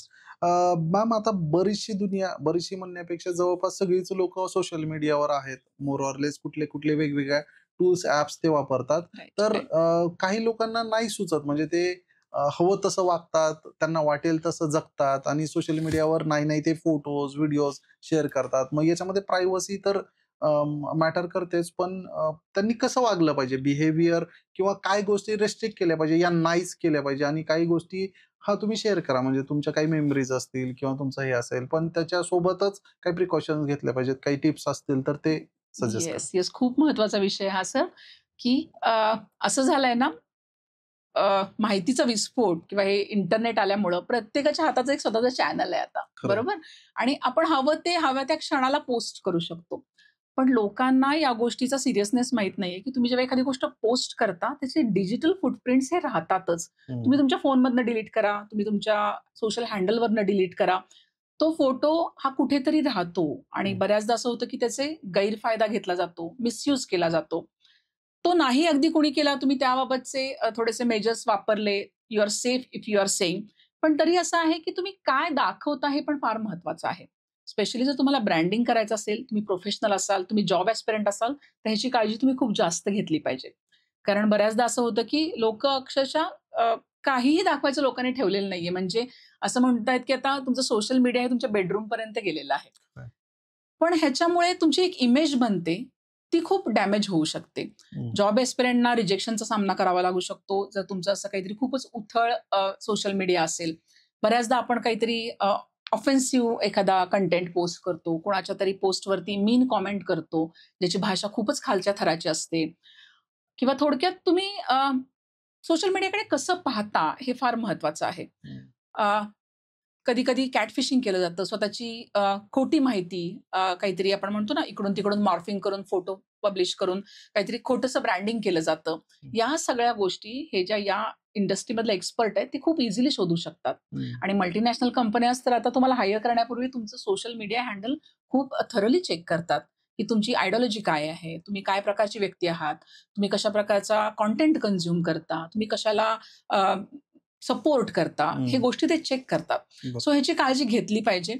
मॅम, आता बरीचशी म्हणण्यापेक्षा जवळपास सगळीच लोक सोशल मीडियावर आहेत, मोर ऑर लेस कुठले कुठले वेगवेगळ्या टूल्स, ऍप्स ते वापरतात. तर काही लोकांना नाही सुचत, म्हणजे ते हवं तसं वागतात, त्यांना वाटेल तसं जगतात आणि सोशल मीडियावर नाही ते फोटोज, व्हिडिओज शेअर करतात. मग याच्यामध्ये प्रायव्हसी तर मॅटर करतेच, पण त्यांनी कसं वागलं पाहिजे, बिहेवियर किंवा काय गोष्टी रेस्ट्रिक्ट केल्या पाहिजे या नाहीच केल्या पाहिजे, आणि काही गोष्टी तुम्ही शेअर करा, म्हणजे तुमच्या काही मेमरीज असतील किंवा तुमचं हे असेल, पण त्याच्यासोबतच काही प्रिकॉशन्स घेतल्या पाहिजेत, काही टिप्स असतील तर ते सजेस्ट करा. येस, खूप महत्वाचा विषय हा सर, की असं झालंय ना, माहितीचा विस्फोट किंवा हे इंटरनेट आल्यामुळं प्रत्येकाच्या हाताचं एक स्वतःचं चॅनल आहे आता, बरोबर. आणि आपण हव्या त्या क्षणाला पोस्ट करू शकतो. पण लोकांना या गोष्टीचा सिरियसनेस माहित नाहीये, की तुम्ही जेव्हा एखादी गोष्ट पोस्ट करता, त्याचे डिजिटल फुटप्रिंट्स हे राहतातच. तुम्ही तुमच्या फोनमधनं डिलीट करा, तुम्ही तुमच्या सोशल हँडलवरनं डिलीट करा, तो फोटो हा कुठेतरी राहतो. आणि बऱ्याचदा असं होतं की त्याचे गैरफायदा घेतला जातो, मिसयूज केला जातो. तो नाही अगदी कोणी केला, तुम्ही त्याबाबतचे थोडेसे मेजर्स वापरले, you are safe if you are saying. पण तरी असं आहे की तुम्ही काय दाखवता हे पण फार महत्वाचं आहे. स्पेशली जर तुम्हाला ब्रँडिंग करायचं असेल, तुम्ही प्रोफेशनल असाल, तुम्ही जॉब ॲस्पिरंट असाल, तर ह्याची काळजी तुम्ही खूप जास्त घेतली पाहिजे. कारण बऱ्याचदा असं होतं की लोक अक्षरशः काहीही दाखवायचं लोकांनी ठेवलेलं नाहीये. म्हणजे असं म्हणतायत की आता तुमचं सोशल मीडिया हे तुमच्या बेडरूम पर्यंत गेलेलं आहे. पण ह्याच्यामुळे तुमची एक इमेज बनते, ती खूप डॅमेज होऊ शकते. जॉब एस्पिरंटना रिजेक्शनचा सामना करावा लागू शकतो, जर तुमचं असं काहीतरी खूपच उथळ सोशल मीडिया असेल. बऱ्याचदा आपण काहीतरी ऑफेन्सिव्ह एखादा कंटेंट पोस्ट करतो, कोणाच्या तरी पोस्टवरती मीन कॉमेंट करतो, ज्याची भाषा खूपच खालच्या थराची असते, किंवा थोडक्यात तुम्ही सोशल मीडियाकडे कसं पाहता हे फार महत्वाचं आहे. कधी कधी कॅटफिशिंग केलं जातं, स्वतःची खोटी माहिती, काहीतरी आपण म्हणतो ना, इकडून तिकडून मॉर्फिंग करून फोटो पब्लिश करून काहीतरी खोटंसं ब्रँडिंग केलं जातं. या सगळ्या गोष्टी हे ज्या या इंडस्ट्रीमधले एक्सपर्ट आहेत ते खूप इझिली शोधू शकतात. आणि मल्टीनॅशनल कंपन्याज तर आता तुम्हाला हायर करण्यापूर्वी तुमचं सोशल मीडिया हँडल खूप थरली चेक करतात, की तुमची आयडिओलॉजी काय आहे, तुम्ही काय प्रकारची व्यक्ती आहात, तुम्ही कशा प्रकारचा कॉन्टेंट कन्झ्युम करता, तुम्ही कशाला सपोर्ट करता, हे गोष्टी ते चेक करतात. सो ह्याची काळजी घेतली पाहिजे.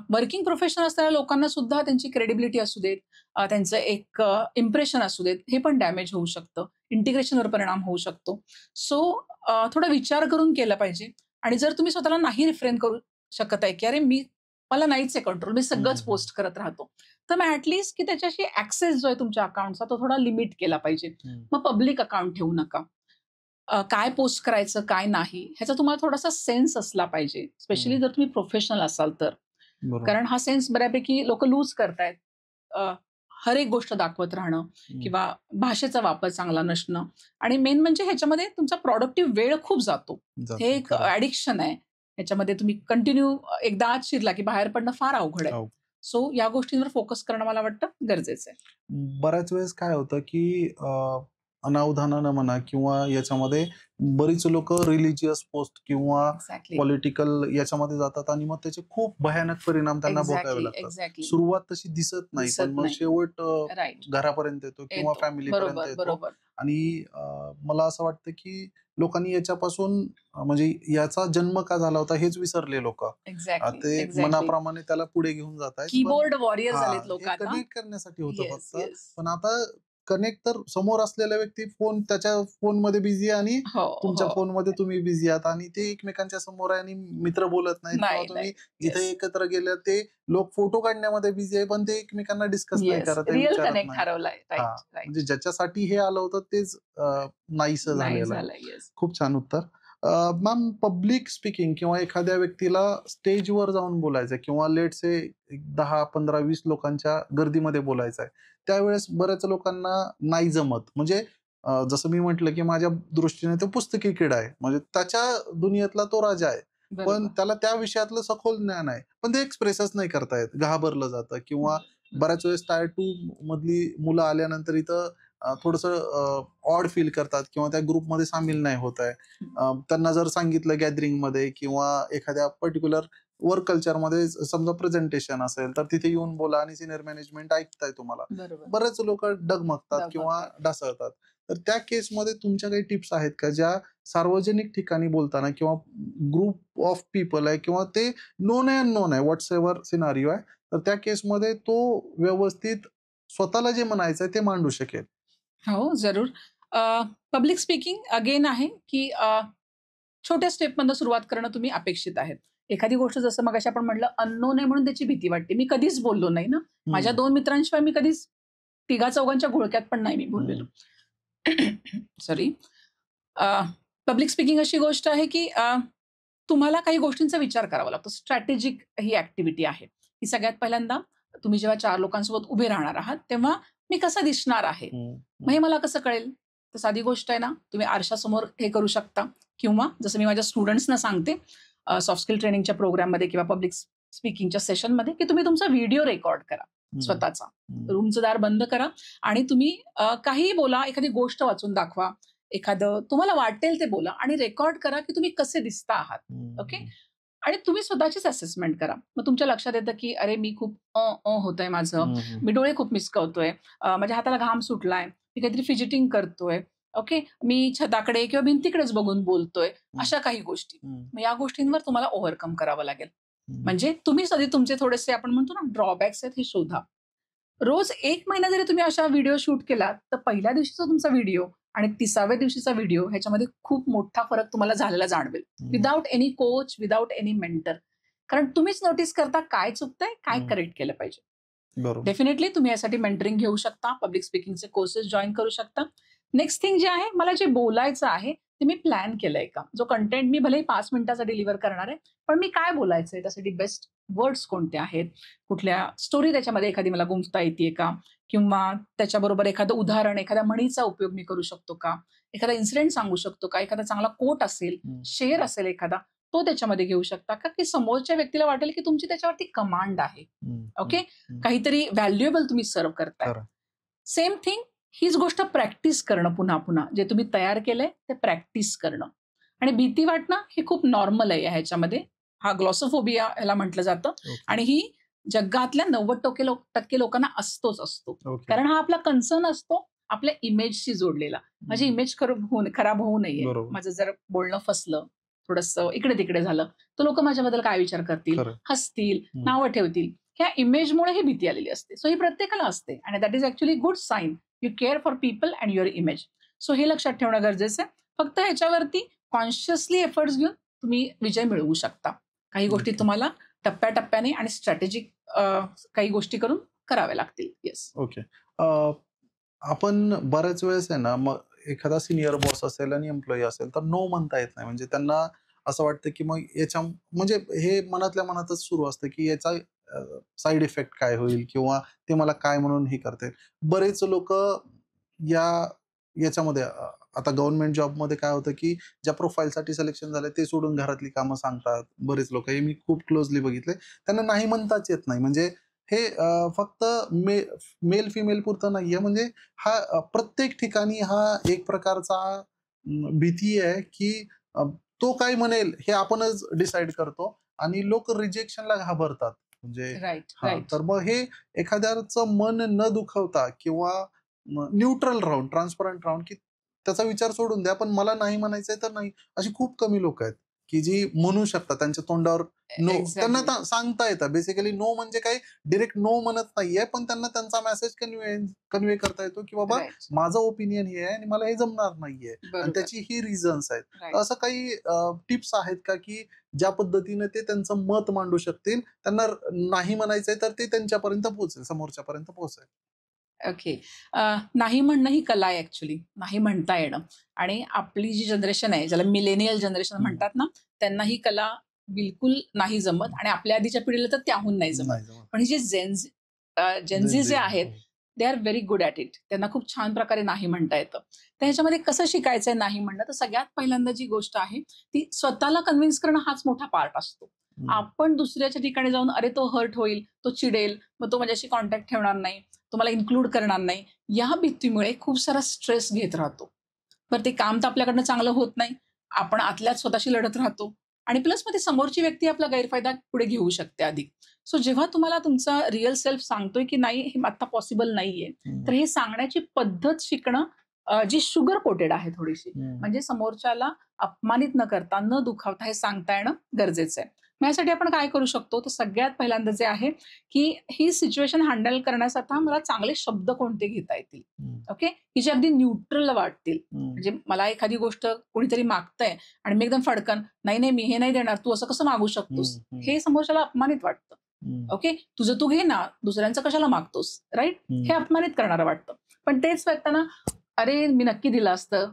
वर्किंग प्रोफेशनल असणाऱ्या लोकांना सुद्धा त्यांची क्रेडिबिलिटी असू देत, त्यांचं एक इम्प्रेशन असू देत, हे पण डॅमेज होऊ शकतं, इंटिग्रेशनवर परिणाम होऊ शकतो. सो थोडा विचार करून केला पाहिजे. आणि जर तुम्ही स्वतःला नाही रिफ्रेन करू शकत आहे, की अरे मला नाहीच आहे कंट्रोल, मी सगळंच पोस्ट करत राहतो, तर मग ऍटलिस्ट की त्याच्याशी ऍक्सेस जो आहे तुमच्या अकाउंटचा तो थोडा लिमिट केला पाहिजे. मग पब्लिक अकाउंट ठेवू नका. काय पोस्ट करायचं काय नाही ह्याचा तुम्हाला थोडासा सेन्स असला पाहिजे, स्पेशली जर तुम्ही प्रोफेशनल असाल तर. कारण हा सेन्स बऱ्यापैकी लोक लूज करतायत. हर एक गोष्ट दाखवत राहणं किंवा भाषेचा वापर चांगला नसणं, आणि मेन म्हणजे ह्याच्यामध्ये तुमचा प्रोडक्टिव्ह वेळ खूप जातो. हे एक ऍडिक्शन आहे. ह्याच्यामध्ये तुम्ही कंटिन्यू एकदा आत शिरला की बाहेर पडणं फार अवघड आहे. सो या गोष्टींवर फोकस करणं मला वाटतं गरजेचं आहे. बऱ्याच वेळेस काय होतं की अनावधानानं म्हणा किंवा याच्यामध्ये बरीच लोक रिलिजियस पोस्ट किंवा पॉलिटिकल याच्यामध्ये जातात आणि मग त्याचे खूप भयानक परिणाम त्यांना भोगावे लागतात. सुरुवात तशी दिसत नाही, पण मग शेवट घरापर्यंत येतो किंवा फॅमिलीपर्यंत येतो. आणि मला असं वाटतं की लोकांनी याच्यापासून म्हणजे याचा जन्म का झाला होता हेच विसरले लोक. ते मनाप्रमाणे त्याला पुढे घेऊन जात आहेत. कीबोर्ड वॉरियर झालेत लोक. कनेक्ट करण्यासाठी होतं फक्त. पण आता कनेक्ट तर समोर असलेला व्यक्ती त्याच्या फोन मध्ये बिझी आहे आणि तुमच्या फोन मध्ये तुम्ही बिझी आहात आणि ते एकमेकांच्या समोर आहे आणि मित्र बोलत नाहीत. किंवा तुम्ही जिथे एकत्र गेले ते लोक फोटो काढण्यामध्ये बिझी आहे, पण ते एकमेकांना डिस्कस नाही करत, म्हणजे ज्याच्यासाठी हे आलं होतं तेच नाहीसं झालेलं आहे. खूप छान उत्तर. मॅम, पब्लिक स्पीकिंग किंवा एखाद्या व्यक्तीला स्टेजवर जाऊन बोलायचं किंवा लेट से 10, 15, 20 लोकांच्या गर्दीमध्ये बोलायचं आहे, त्यावेळेस बऱ्याच लोकांना नाही जमत. म्हणजे जसं मी म्हटलं की माझ्या दृष्टीने तो पुस्तकी किडा आहे, म्हणजे त्याच्या दुनियेतला तो राजा आहे, पण त्याला त्या विषयातलं सखोल ज्ञान आहे, पण ते एक्सप्रेसच नाही करता येत, घाबरलं जातं. किंवा बऱ्याच वेळेस टायर 2 मधली मुलं आल्यानंतर इथं थोडंसं ऑड फील करतात किंवा त्या ग्रुपमध्ये सामील नाही होत आहे. त्यांना जर सांगितलं गॅदरिंग मध्ये किंवा एखाद्या पर्टिक्युलर वर्क कल्चरमध्ये समजा प्रेझेंटेशन असेल तर तिथे येऊन बोला आणि सिनियर मॅनेजमेंट ऐकताय तुम्हाला, बरेच लोक डगमगतात किंवा ढासळतात. तर त्या केसमध्ये तुमच्या काही टिप्स आहेत का, ज्या सार्वजनिक ठिकाणी बोलताना किंवा ग्रुप ऑफ पीपल आहे किंवा ते नोन आहे अननोन आहे, व्हॉट्स एव्हर सिनारिओ आहे, तर त्या केसमध्ये तो व्यवस्थित स्वतःला जे म्हणायचं आहे ते मांडू शकेल? हो, जरूर. पब्लिक स्पीकिंग अगेन आहे की छोट्या स्टेपमधून सुरुवात करणं तुम्ही अपेक्षित आहेत. एखादी गोष्ट जसं मग आपण म्हटलं अननोन आहे म्हणून त्याची भीती वाटते. मी कधीच बोललो नाही ना, माझ्या 2 मित्रांशिवाय मी कधीच 3-4 घोळक्यात पण नाही मी बोललेलो. सॉरी. पब्लिक स्पीकिंग अशी गोष्ट आहे की तुम्हाला काही गोष्टींचा विचार करावा लागतो. स्ट्रॅटेजिक ही ऍक्टिव्हिटी आहे की सगळ्यात पहिल्यांदा तुम्ही जेव्हा 4 लोकांसोबत उभे राहणार आहात तेव्हा मी कसा दिसणार आहे, मग हे मला कसं कळेल? तर साधी गोष्ट आहे ना, तुम्ही आरशासमोर हे करू शकता किंवा जसं मी माझ्या स्टुडंट्सना सांगते सॉफ्ट स्किल ट्रेनिंगच्या प्रोग्राममध्ये किंवा पब्लिक स्पीकिंगच्या सेशनमध्ये, की तुम्ही तुमचा व्हिडिओ रेकॉर्ड करा स्वतःचा. रूमचं दार बंद करा आणि तुम्ही काहीही बोला, एखादी गोष्ट वाचून दाखवा, एखादं तुम्हाला वाटेल ते बोला आणि रेकॉर्ड करा की तुम्ही कसे दिसता आहात. ओके. आणि तुम्ही स्वतःचीच असेसमेंट करा. मग तुमच्या लक्षात येतं की अरे मी खूप होतंय माझं, मी डोळे खूप मिसकवतोय, माझ्या हाताला घाम सुटलाय, मी काहीतरी फिजिटिंग करतोय, ओके, मी छताकडे किंवा भिंतीकडेच बघून बोलतोय, अशा काही गोष्टी. मग या गोष्टींवर तुम्हाला ओव्हरकम करावं लागेल. म्हणजे तुम्ही सध्या तुमचे थोडेसे आपण म्हणतो ना ड्रॉबॅक्स आहेत हे शोधा. रोज 1 महिना जरी तुम्ही अशा व्हिडिओ शूट केला तर पहिल्या दिवशीचा तुमचा व्हिडिओ आणि 30व्या दिवशीचा व्हिडिओ ह्याच्यामध्ये खूप मोठा फरक तुम्हाला झालेला जाणवेल, without any coach, without any mentor. कारण तुम्हीच नोटीस करता काय चुकतंय, काय करेक्ट केलं पाहिजे. डेफिनेटली तुम्ही यासाठी मेंटरिंग घेऊ शकता, पब्लिक स्पीकिंगचे कोर्सेस जॉईन करू शकता. नेक्स्ट थिंग जे आहे, मला जे बोलायचं आहे ते मी प्लॅन केलंय का? जो कंटेंट मी भलेही 5 मिनिटाचा डिलिव्हर करणार आहे, पण मी काय बोलायचंय त्यासाठी बेस्ट वर्ड्स कोणते आहेत? कुठल्या स्टोरी त्याच्यामध्ये एखादी मला गुंफता येतेय का? किंवा त्याच्याबरोबर एखादं उदाहरण, एखाद्या म्हणीचा उपयोग मी करू शकतो का? एखादा इन्सिडेंट सांगू शकतो का? एखादा चांगला कोट असेल, शेर असेल एखादा, तो त्याच्यामध्ये घेऊ शकता का? की समोरच्या व्यक्तीला वाटेल की तुमची त्याच्यावरती कमांड आहे. ओके? काहीतरी व्हॅल्युएबल तुम्ही सर्व्ह करताय. सेम थिंग, हीच गोष्ट प्रॅक्टिस करणं पुन्हा पुन्हा. जे तुम्ही तयार केलंय ते प्रॅक्टिस करणं. आणि भीती वाटणं हे खूप नॉर्मल आहे ह्याच्यामध्ये. हा ग्लॉसोफोबिया ह्याला म्हटलं जातं. आणि ही जगातल्या 90% लोकांना असतो. कारण हा आपला कन्सर्न असतो आपल्या इमेजशी जोडलेला. माझी इमेज खराब होऊ नये, माझं जर बोलणं फसलं, थोडंसं इकडे तिकडे झालं, तर लोक माझ्याबद्दल काय विचार करतील, हसतील, नावं ठेवतील. ह्या इमेजमुळे ही भीती आलेली असते. सो ही प्रत्येकाला असते आणि that is actually good sign. You care for people and your image. So हे लक्षात ठेवणं गरजेचं आहे. फक्त ह्याच्यावरती कॉन्शियसली एफर्ट्स घेऊन तुम्ही विजय मिळवू शकता. काही गोष्टी तुम्हाला टप्प्याटप्प्याने आणि स्ट्रॅटेजिक काही गोष्टी करून कराव्या लागतील. येस. ओके. आपण बऱ्याच वेळेस आहे ना, मग एखादा सिनियर बॉस असेल आणि एम्प्लॉई असेल तर नो म्हणता येत नाही. म्हणजे त्यांना असं वाटतं की मग याच्या म्हणजे हे मनातल्या मनातच सुरू असतं की याचा साईड इफेक्ट काय होईल किंवा ते मला काय म्हणून हे करते. बरेच लोक याच्यामध्ये आता गव्हर्नमेंट जॉबमध्ये काय होतं की ज्या प्रोफाईलसाठी सिलेक्शन झालं ते सोडून घरातली कामं सांगतात. बरेच लोक, हे मी खूप क्लोजली बघितले. त्यांना नाही म्हणताच येत नाही. म्हणजे हे फक्त मेल फिमेल पुरतं नाहीये. म्हणजे हा प्रत्येक ठिकाणी हा एक प्रकारचा भीती आहे की तो काय म्हणेल हे आपणच डिसाईड करतो आणि लोक रिजेक्शनला घाबरतात. म्हणजे तर मग हे एखाद्याचं मन न दुखवता किंवा न्यूट्रल राहून, ट्रान्सपरंट राहून की त्याचा विचार सोडून द्या, पण मला नाही म्हणायचंय तर नाही, अशी खूप कमी लोक आहेत की जी म्हणू शकतात. त्यांच्या तोंडावर नो त्यांना सांगता येतं. बेसिकली नो म्हणजे काही डिरेक्ट नो म्हणत नाहीये, पण त्यांना त्यांचा मेसेज कन्वे करता येतो की बाबा माझं ओपिनियन हे आहे आणि मला हे जमणार नाहीये आणि त्याची ही रिझन्स आहेत. असं काही टिप्स आहेत का की ज्या पद्धतीने ते त्यांचं मत मांडू शकतील, त्यांना नाही म्हणायचंय तर ते त्यांच्यापर्यंत पोहोचेल, समोरच्यापर्यंत पोहोचेल? ओके. नाही म्हणणं ही कला आहे ऍक्च्युली. नाही म्हणता येणं. आणि आपली जी जनरेशन आहे, ज्याला मिलेनियल जनरेशन म्हणतात ना, त्यांना ही कला बिलकुल नाही जमत आणि आपल्या आधीच्या पिढीला तर त्याहून नाही जमत. पण ही जे जेनझी जे आहेत, they are very good at it. त्यांना खूप छान प्रकारे नाही म्हणता येतं. तर ह्याच्यामध्ये कसं शिकायचंय नाही म्हणणं, तर सगळ्यात पहिल्यांदा जी गोष्ट आहे ती स्वतःला कन्व्हिन्स करणं हाच मोठा पार्ट असतो. आपण दुसऱ्याच्या ठिकाणी जाऊन अरे तो हर्ट होईल, तो चिडेल, मग तो माझ्याशी कॉन्टॅक्ट ठेवणार नाही, तुम्हाला इन्क्लूड करणार नाही, या भीतीमुळे खूप सारा स्ट्रेस घेत राहतो. तर ते काम तर आपल्याकडनं चांगलं होत नाही. आपण आतल्यात स्वतःशी लढत राहतो आणि प्लस मध्ये समोरची व्यक्ती आपला गैरफायदा पुढे घेऊ शकते अधिक. सो जेव्हा तुम्हाला तुमचा रिअल सेल्फ सांगतोय की नाही हे आता पॉसिबल नाहीये, तर हे सांगण्याची पद्धत शिकणं जी शुगर कोटेड आहे थोडीशी, म्हणजे समोरच्याला अपमानित न करता, न दुखावता हे सांगता येणं गरजेचं आहे. यासाठी आपण काय करू शकतो, तर सगळ्यात पहिल्यांदा जे आहे की ही सिच्युएशन हँडल करण्यासाठी मला चांगले शब्द कोणते घेता येतील, ओके, की जे अगदी न्यूट्रल वाटतील. म्हणजे मला एखादी गोष्ट कोणीतरी मागतंय आणि मी एकदम फडकन नाही मी हे नाही देणार, तू असं कसं मागू शकतोस, हे समोरच्याला अपमानित वाटतं. ओके, तुझं तू घे ना, दुसऱ्यांचं कशाला मागतोस, राईट, हे अपमानित करणारं वाटतं. पण तेच व्यक्ताना अरे मी नक्की दिलं असतं,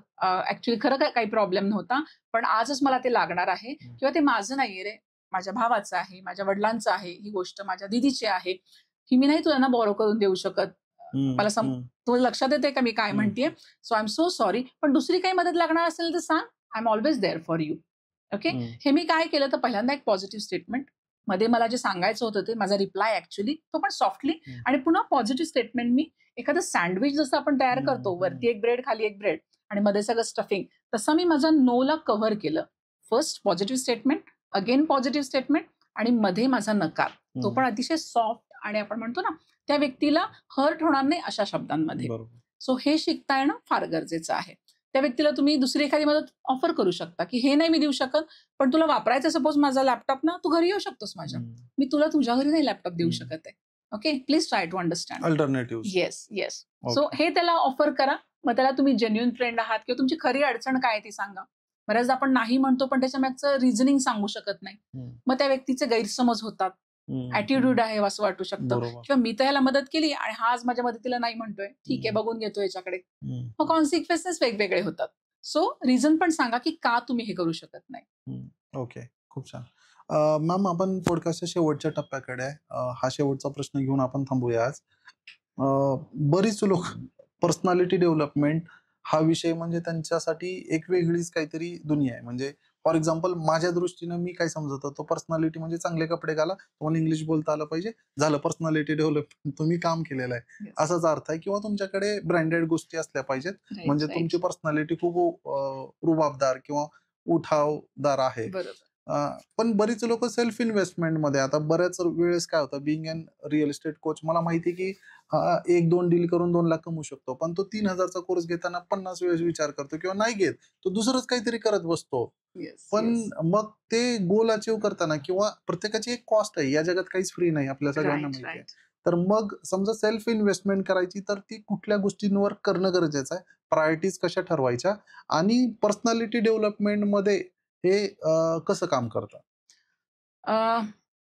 ऍक्च्युली खरं काही प्रॉब्लेम नव्हता, पण आजच मला ते लागणार आहे, किंवा ते माझं नाहीये रे, माझ्या भावाचं आहे, माझ्या वडिलांचं आहे, ही गोष्ट माझ्या दीदीची आहे, ही मी नाही तुला बॉरो करून देऊ शकत. मला तुला लक्षात येते का मी काय म्हणतेय? So I am so sorry, पण दुसरी काही मदत लागणार असेल तर सांग, I am always there for you. Okay, हे मी काय केलं तर पहिल्यांदा एक पॉझिटिव्ह स्टेटमेंट, मध्ये मला जे सांगायचं होतं ते माझा रिप्लाय ऍक्च्युली तो पण सॉफ्टली, आणि पुन्हा पॉझिटिव्ह स्टेटमेंट. मी एखादं सँडविच जसं आपण तयार करतो, वरती एक ब्रेड खाली एक ब्रेड आणि मध्ये सगळं स्टफिंग, तसं मी माझा नोला कव्हर केलं. First positive statement, again positive statement, आणि मध्ये माझा नकार, तो पण अतिशय सॉफ्ट आणि आपण म्हणतो ना त्या व्यक्तीला हर्ट होणार नाही अशा शब्दांमध्ये. सो हे शिकता येणं फार गरजेचं आहे. त्या व्यक्तीला तुम्ही दुसरी एखादी मदत ऑफर करू शकता की हे नाही मी देऊ शकत, पण तुला वापरायचं सपोज माझा लॅपटॉप ना, तू घरी येऊ शकतोस माझ्या, मी तुला तुझ्या घरी नाही लॅपटॉप देऊ शकत आहे. Okay, please try to understand alternative. Yes. So हे त्याला ऑफर करा. मग त्याला तुम्ही जेन्युइन फ्रेंड आहात किंवा तुमची खरी अडचण काय ती सांगा. बऱ्याचदा आपण नाही म्हणतो पण त्याच्या मागचं रिझनिंग सांगू शकत नाही, मग त्या व्यक्तीचे गैरसमज होतात, ऍटिट्यूड आहे असं वाटू शकतं, किंवा मी तर ह्याला मदत केली आणि हा आज माझ्या मदतीला नाही म्हणतोय, ठीक आहे बघून घेतो याच्याकडे, मग कॉन्सिक्वेन्सेस वेगवेगळे होतात. सो रिझन पण सांगा की का तुम्ही हे करू शकत नाही. ओके, खूप छान. मॅम, आपण पॉडकास्टच्या शेवटच्या टप्प्याकडे आहे. हा शेवटचा प्रश्न घेऊन आपण थांबूया आज. बरीच लोक पर्सनॅलिटी डेव्हलपमेंट हा विषय म्हणजे त्यांच्यासाठी एक वेगळीच काहीतरी दुनिया आहे. म्हणजे फॉर एक्झाम्पल माझ्या दृष्टीनं मी काय समजत होतो, पर्सनॅलिटी म्हणजे चांगले कपडे घाला, तुम्हाला इंग्लिश बोलता आलं पाहिजे, झालं पर्सनॅलिटी डेव्हलपमेंट, तुम्ही काम केलेलं आहे Yes. असाच अर्थ आहे. किंवा तुमच्याकडे ब्रँडेड गोष्टी असल्या पाहिजेत, Right, म्हणजे right. तुमची पर्सनॅलिटी खूप रुबाबदार किंवा उठावदार आहे. बरोबर. पण बरीच लोक सेल्फ इन्व्हेस्टमेंट मध्ये, आता बऱ्याच वेळेस काय होतं, बिंग अन रिअल इस्टेट कोच, मला माहिती की एक दोन डील करून 2 लाख कमवू शकतो, पण तो 3,000चा कोर्स घेताना 50 वेळेस विचार करतो किंवा नाही घेत, तो दुसरंच काहीतरी करत बसतो. Yes, पण yes. मग ते गोल अचीव्ह करताना, किंवा प्रत्येकाची एक कॉस्ट आहे, या जगात काहीच फ्री नाही, आपल्या सगळ्यांना Right, माहिती आहे. right. तर मग समजा सेल्फ इन्व्हेस्टमेंट करायची, तर ती कुठल्या गोष्टींवर करणं गरजेचं आहे, प्रायोरिटीज कशा ठरवायच्या, आणि पर्सनॅलिटी डेव्हलपमेंट मध्ये हे कसं काम करतं?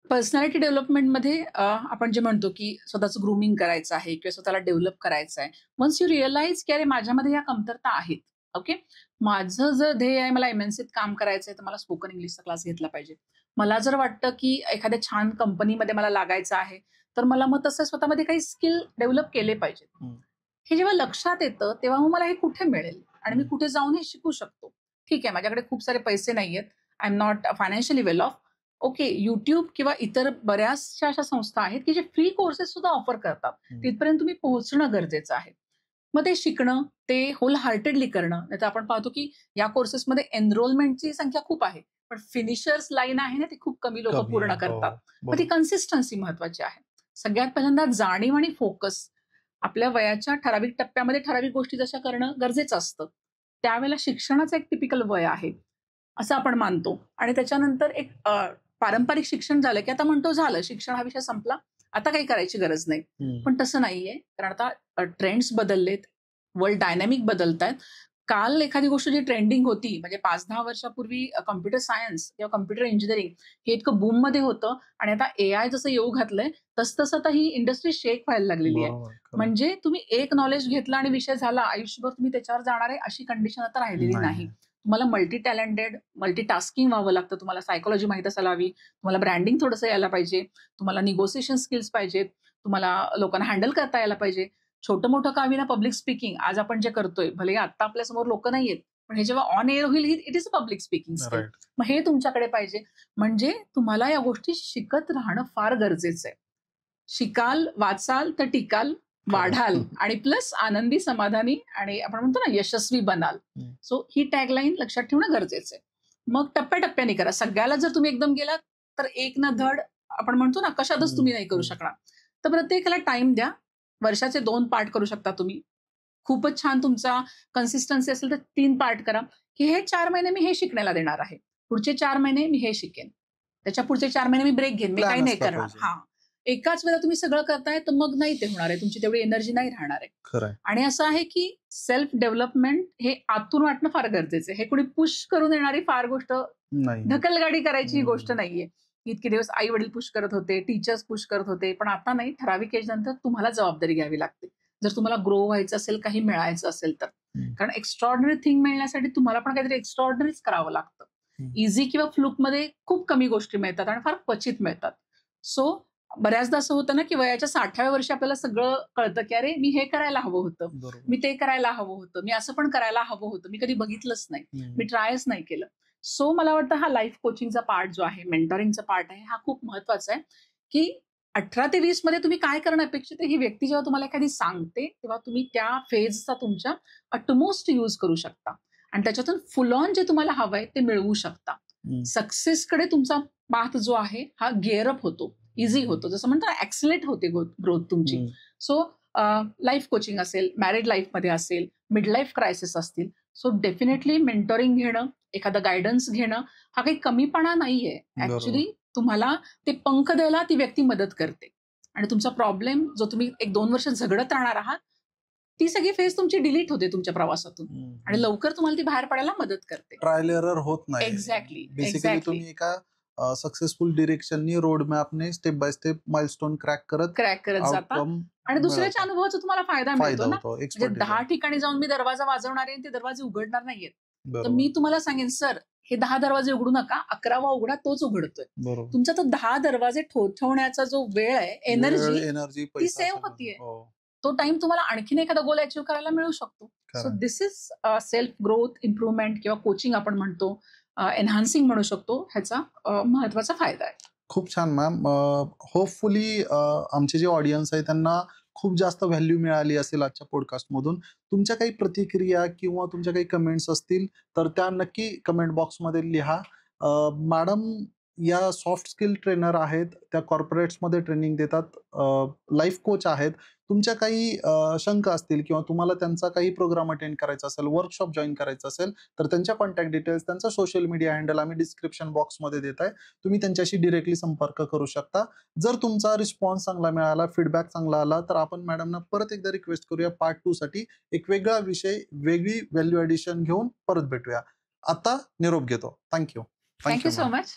पर्सनॅलिटी डेव्हलपमेंटमध्ये आपण जे म्हणतो की स्वतःचं ग्रूमिंग करायचं आहे किंवा स्वतःला डेव्हलप करायचं आहे. वन्स यू रिअलाइज की अरे माझ्यामध्ये या कमतरता आहेत. ओके, माझं जर ध्येय आहे मला MNCत काम करायचं आहे तर मला स्पोकन इंग्लिशचा क्लास घेतला पाहिजे. मला जर वाटतं की एखाद्या छान कंपनीमध्ये मला लागायचं आहे तर मला मग तसं स्वतःमध्ये काही स्किल डेव्हलप केले पाहिजेत. हे जेव्हा लक्षात येतं तेव्हा मग मला हे कुठे मिळेल आणि मी कुठे जाऊन हे शिकू शकतो. ठीक आहे, माझ्याकडे खूप सारे पैसे नाहीयेत, I am not financially well of. Okay, YouTube किंवा इतर बऱ्याचशा अशा संस्था आहेत की जे फ्री कोर्सेस सुद्धा ऑफर करतात. तिथपर्यंत तुम्ही पोहोचणं गरजेचं आहे. मग ते शिकणं, ते होल हार्टेडली करणं. नाहीतर आपण पाहतो की या कोर्सेसमध्ये एनरोलमेंटची संख्या खूप आहे, पण फिनिशर्स लाईन आहे ना ती खूप कमी लोक कमी पूर्ण आहे. हो, करतात. मग ती बरोबर. कन्सिस्टन्सी महत्वाची आहे. सगळ्यात पहिल्यांदा जाणीव आणि फोकस. आपल्या वयाच्या ठराविक टप्प्यामध्ये ठराविक गोष्टी जशा करणं गरजेचं असतं. त्यावेळेला शिक्षणाचं एक टिपिकल वय आहे असं आपण मानतो. आणि त्याच्यानंतर एक पारंपरिक शिक्षण झालं की आता म्हणतो झालं शिक्षण, हा विषय संपला, आता काही करायची गरज नाही. पण तसं नाहीये, कारण आता ट्रेंड्स बदललेत, वर्ल्ड डायनॅमिक बदलतायत. काल एखादी गोष्ट जी ट्रेंडिंग होती म्हणजे 5-10 वर्षापूर्वी कम्प्युटर सायन्स किंवा कम्प्युटर इंजिनिअरिंग हे इतकं बूम मध्ये होतं, आणि आता AI जसं येऊ घातलंय तसं आता ही इंडस्ट्री शेक व्हायला लागलेली आहे. बरोबर, खरं. म्हणजे तुम्ही एक नॉलेज घेतलं आणि विषय झाला, आयुष्यभर तुम्ही त्याच्यावर जाणार आहे अशी कंडिशन आता राहिलेली नाही. तुम्हाला मल्टी टॅलेंटेड, मल्टीटास्किंग व्हावं लागतं. तुम्हाला सायकोलॉजी माहित असायला हवी, तुम्हाला ब्रँडिंग थोडंसं यायला पाहिजे, तुम्हाला निगोसिएशन स्किल्स पाहिजेत, तुम्हाला लोकांना हँडल करता यायला पाहिजे. छोटं मोठं का होईना पब्लिक स्पीकिंग आज आपण जे करतोय, भले आता आपल्या समोर लोक नाहीयेत, पण हे जेव्हा ऑन एअर होईल it is a public speaking skill. Right. मग हे तुमच्याकडे पाहिजे. म्हणजे तुम्हाला या गोष्टी शिकत राहणं फार गरजेचं आहे. शिकाल, वाचाल तर टिकाल, वाढाल आणि प्लस आनंदी, समाधानी आणि आपण म्हणतो ना यशस्वी बनाल. सो ही टॅगलाईन लक्षात ठेवणं गरजेचं आहे. मग टप्प्याटप्प्याने करा. सगळ्याला जर तुम्ही एकदम गेलात तर एक ना धड आपण म्हणतो ना कशातच तुम्ही नाही करू शकणार. तर प्रत्येकाला टाइम द्या. वर्षाचे 2 पार्ट करू शकता तुम्ही. खूपच छान तुमचा कन्सिस्टन्सी असेल तर 3 पार्ट करा, की हे 4 महिने मी हे शिकण्याला देणार आहे. पुढचे 4 महिने मी हे शिकेन. त्याच्या पुढचे 4 महिने मी ब्रेक घेईन. मी काही नाही करणार. हां. एकाच वेळेला तुम्ही सगळं करताय तर मग नाही ते होणार आहे. तुमची तेवढी एनर्जी नाही राहणार आहे. खरं. आणि असं आहे की सेल्फ डेव्हलपमेंट हे आतून वाटणं फार गरजेचं आहे. हे कोणी पुश करून येणारी फार गोष्ट, ढकलगाडी करायची गोष्ट नाहीये. इतके दिवस आई वडील पुश करत होते, टीचर्स पुश करत होते, पण आता नाही. ठराविक एज नंतर तुम्हाला जबाबदारी घ्यावी लागते. जर तुम्हाला ग्रो व्हायचं असेल, काही मिळायचं असेल तर. कारण एक्स्ट्रॉर्डनरी थिंग मिळण्यासाठी तुम्हाला पण काहीतरी एक्स्ट्रॉर्डनरीच करावं लागतं. इझी किंवा फ्लुकमध्ये खूप कमी गोष्टी मिळतात आणि फार क्वचित मिळतात. सो बऱ्याचदा असं होतं ना की वयाच्या 60व्या वर्षी आपल्याला सगळं कळतं की अरे मी हे करायला हवं होतं, मी ते करायला हवं होतं, मी असं पण करायला हवं होतं, मी कधी बघितलंच नाही, मी ट्रायच नाही केलं. सो मला वाटतं हा लाईफ कोचिंगचा पार्ट जो आहे, मेंटॉरिंगचा पार्ट आहे, हा खूप महत्वाचा आहे. की 18 ते 20 मध्ये तुम्ही काय करणं अपेक्षित आहे, ही व्यक्ती जेव्हा तुम्हाला एखादी सांगते तेव्हा तुम्ही त्या फेजचा तुमच्या अटमोस्ट यूज करू शकता आणि त्याच्यातून फुल ऑन जे तुम्हाला हवंय ते मिळवू शकता. सक्सेसकडे तुमचा पाथ जो आहे हा गिअर अप होतो, इझी होतो, जसं म्हणतो ना ऍक्सिलेट होते ग्रोथ तुमची. सो लाईफ कोचिंग असेल, मॅरिड लाईफमध्ये असेल, मिड लाईफ क्रायसिस असतील, सो डेफिनेटली मेंटॉरिंग घेणं, एखादा गायडन्स घेणं हा काही कमीपणा नाहीये. ऍक्च्युली तुम्हाला ते पंख द्यायला ती व्यक्ती मदत करते आणि तुमचा प्रॉब्लेम जो तुम्ही 1-2 वर्ष झगडत राहणार आहात, ती सगळी फेज तुमची डिलीट होते तुमच्या प्रवासातून आणि लवकर तुम्हाला ती बाहेर पडायला मदत करते. ट्रायल एरर होत नाही. एक्झॅक्टली. बेसिकली तुम्ही एका सक्सेसफुल डिरेक्शननी, रोड मॅपने step by step milestone crack करत जाता आणि दुसऱ्याच्या अनुभवाचा तुम्हाला फायदा फायदा मिळतो ना. होतो म्हणजे expertise 10 आहे. ठिकाणी जाऊन मी दरवाजा वाजवणार आहे आणि ते दरवाजे उघडणार नाहीयेत. तर बरोबर मी तुम्हाला सांगेन, सर हे 10 दरवाजे उघडू नका, 11वा उघडा, तोच उघडतोय. बरोबर तुमचा तो 10 दरवाजे ठेवण्याचा जो वेळ आहे, एनर्जी, ती पैसा सेव्ह सगळं. होतीये. हो तो टाइम तुम्हाला आणखीन एखादा गोल अचीव्ह करायला मिळू शकतो. सो खरं. दिस इज सेल्फ ग्रोथ, इम्प्रुव्हमेंट किंवा कोचिंग आपण म्हणतो, एनहान्सिंग म्हणू शकतो. ह्याचा महत्वाचा फायदा आहे. खूप छान मॅम. होपफुली आमचे जे ऑडियन्स आहे त्यांना खूप जास्त व्हॅल्यू मिळाली असेल आजच्या पॉडकास्टमधून. तुमच्या काही प्रतिक्रिया किंवा तुमच्या काही कमेंट्स असतील तर त्या नक्की कमेंट बॉक्समध्ये लिहा. मॅडम या सॉफ्ट स्किल ट्रेनर आहेत, त्या कॉर्पोरेट्समध्ये ट्रेनिंग देतात, लाईफ कोच आहेत. तुमच्या काही शंका असतील किंवा तुम्हाला त्यांचा काही प्रोग्राम अटेंड करायचा असेल, वर्कशॉप जॉईन करायचं असेल तर त्यांच्या कॉन्टॅक्ट डिटेल्स, त्यांचा सोशल मीडिया हँडल आम्ही डिस्क्रिप्शन बॉक्समध्ये देत आहे. तुम्ही त्यांच्याशी डिरेक्टली संपर्क करू शकता. जर तुमचा रिस्पॉन्स चांगला मिळाला, फीडबॅक चांगला आला तर आपण मॅडमना परत एकदा रिक्वेस्ट करूया पार्ट 2 साठी. एक वेगळा विषय, वेगळी व्हॅल्यू ॲडिशन घेऊन परत भेटूया. आता निरोप घेतो. थँक्यू. Thank you so much.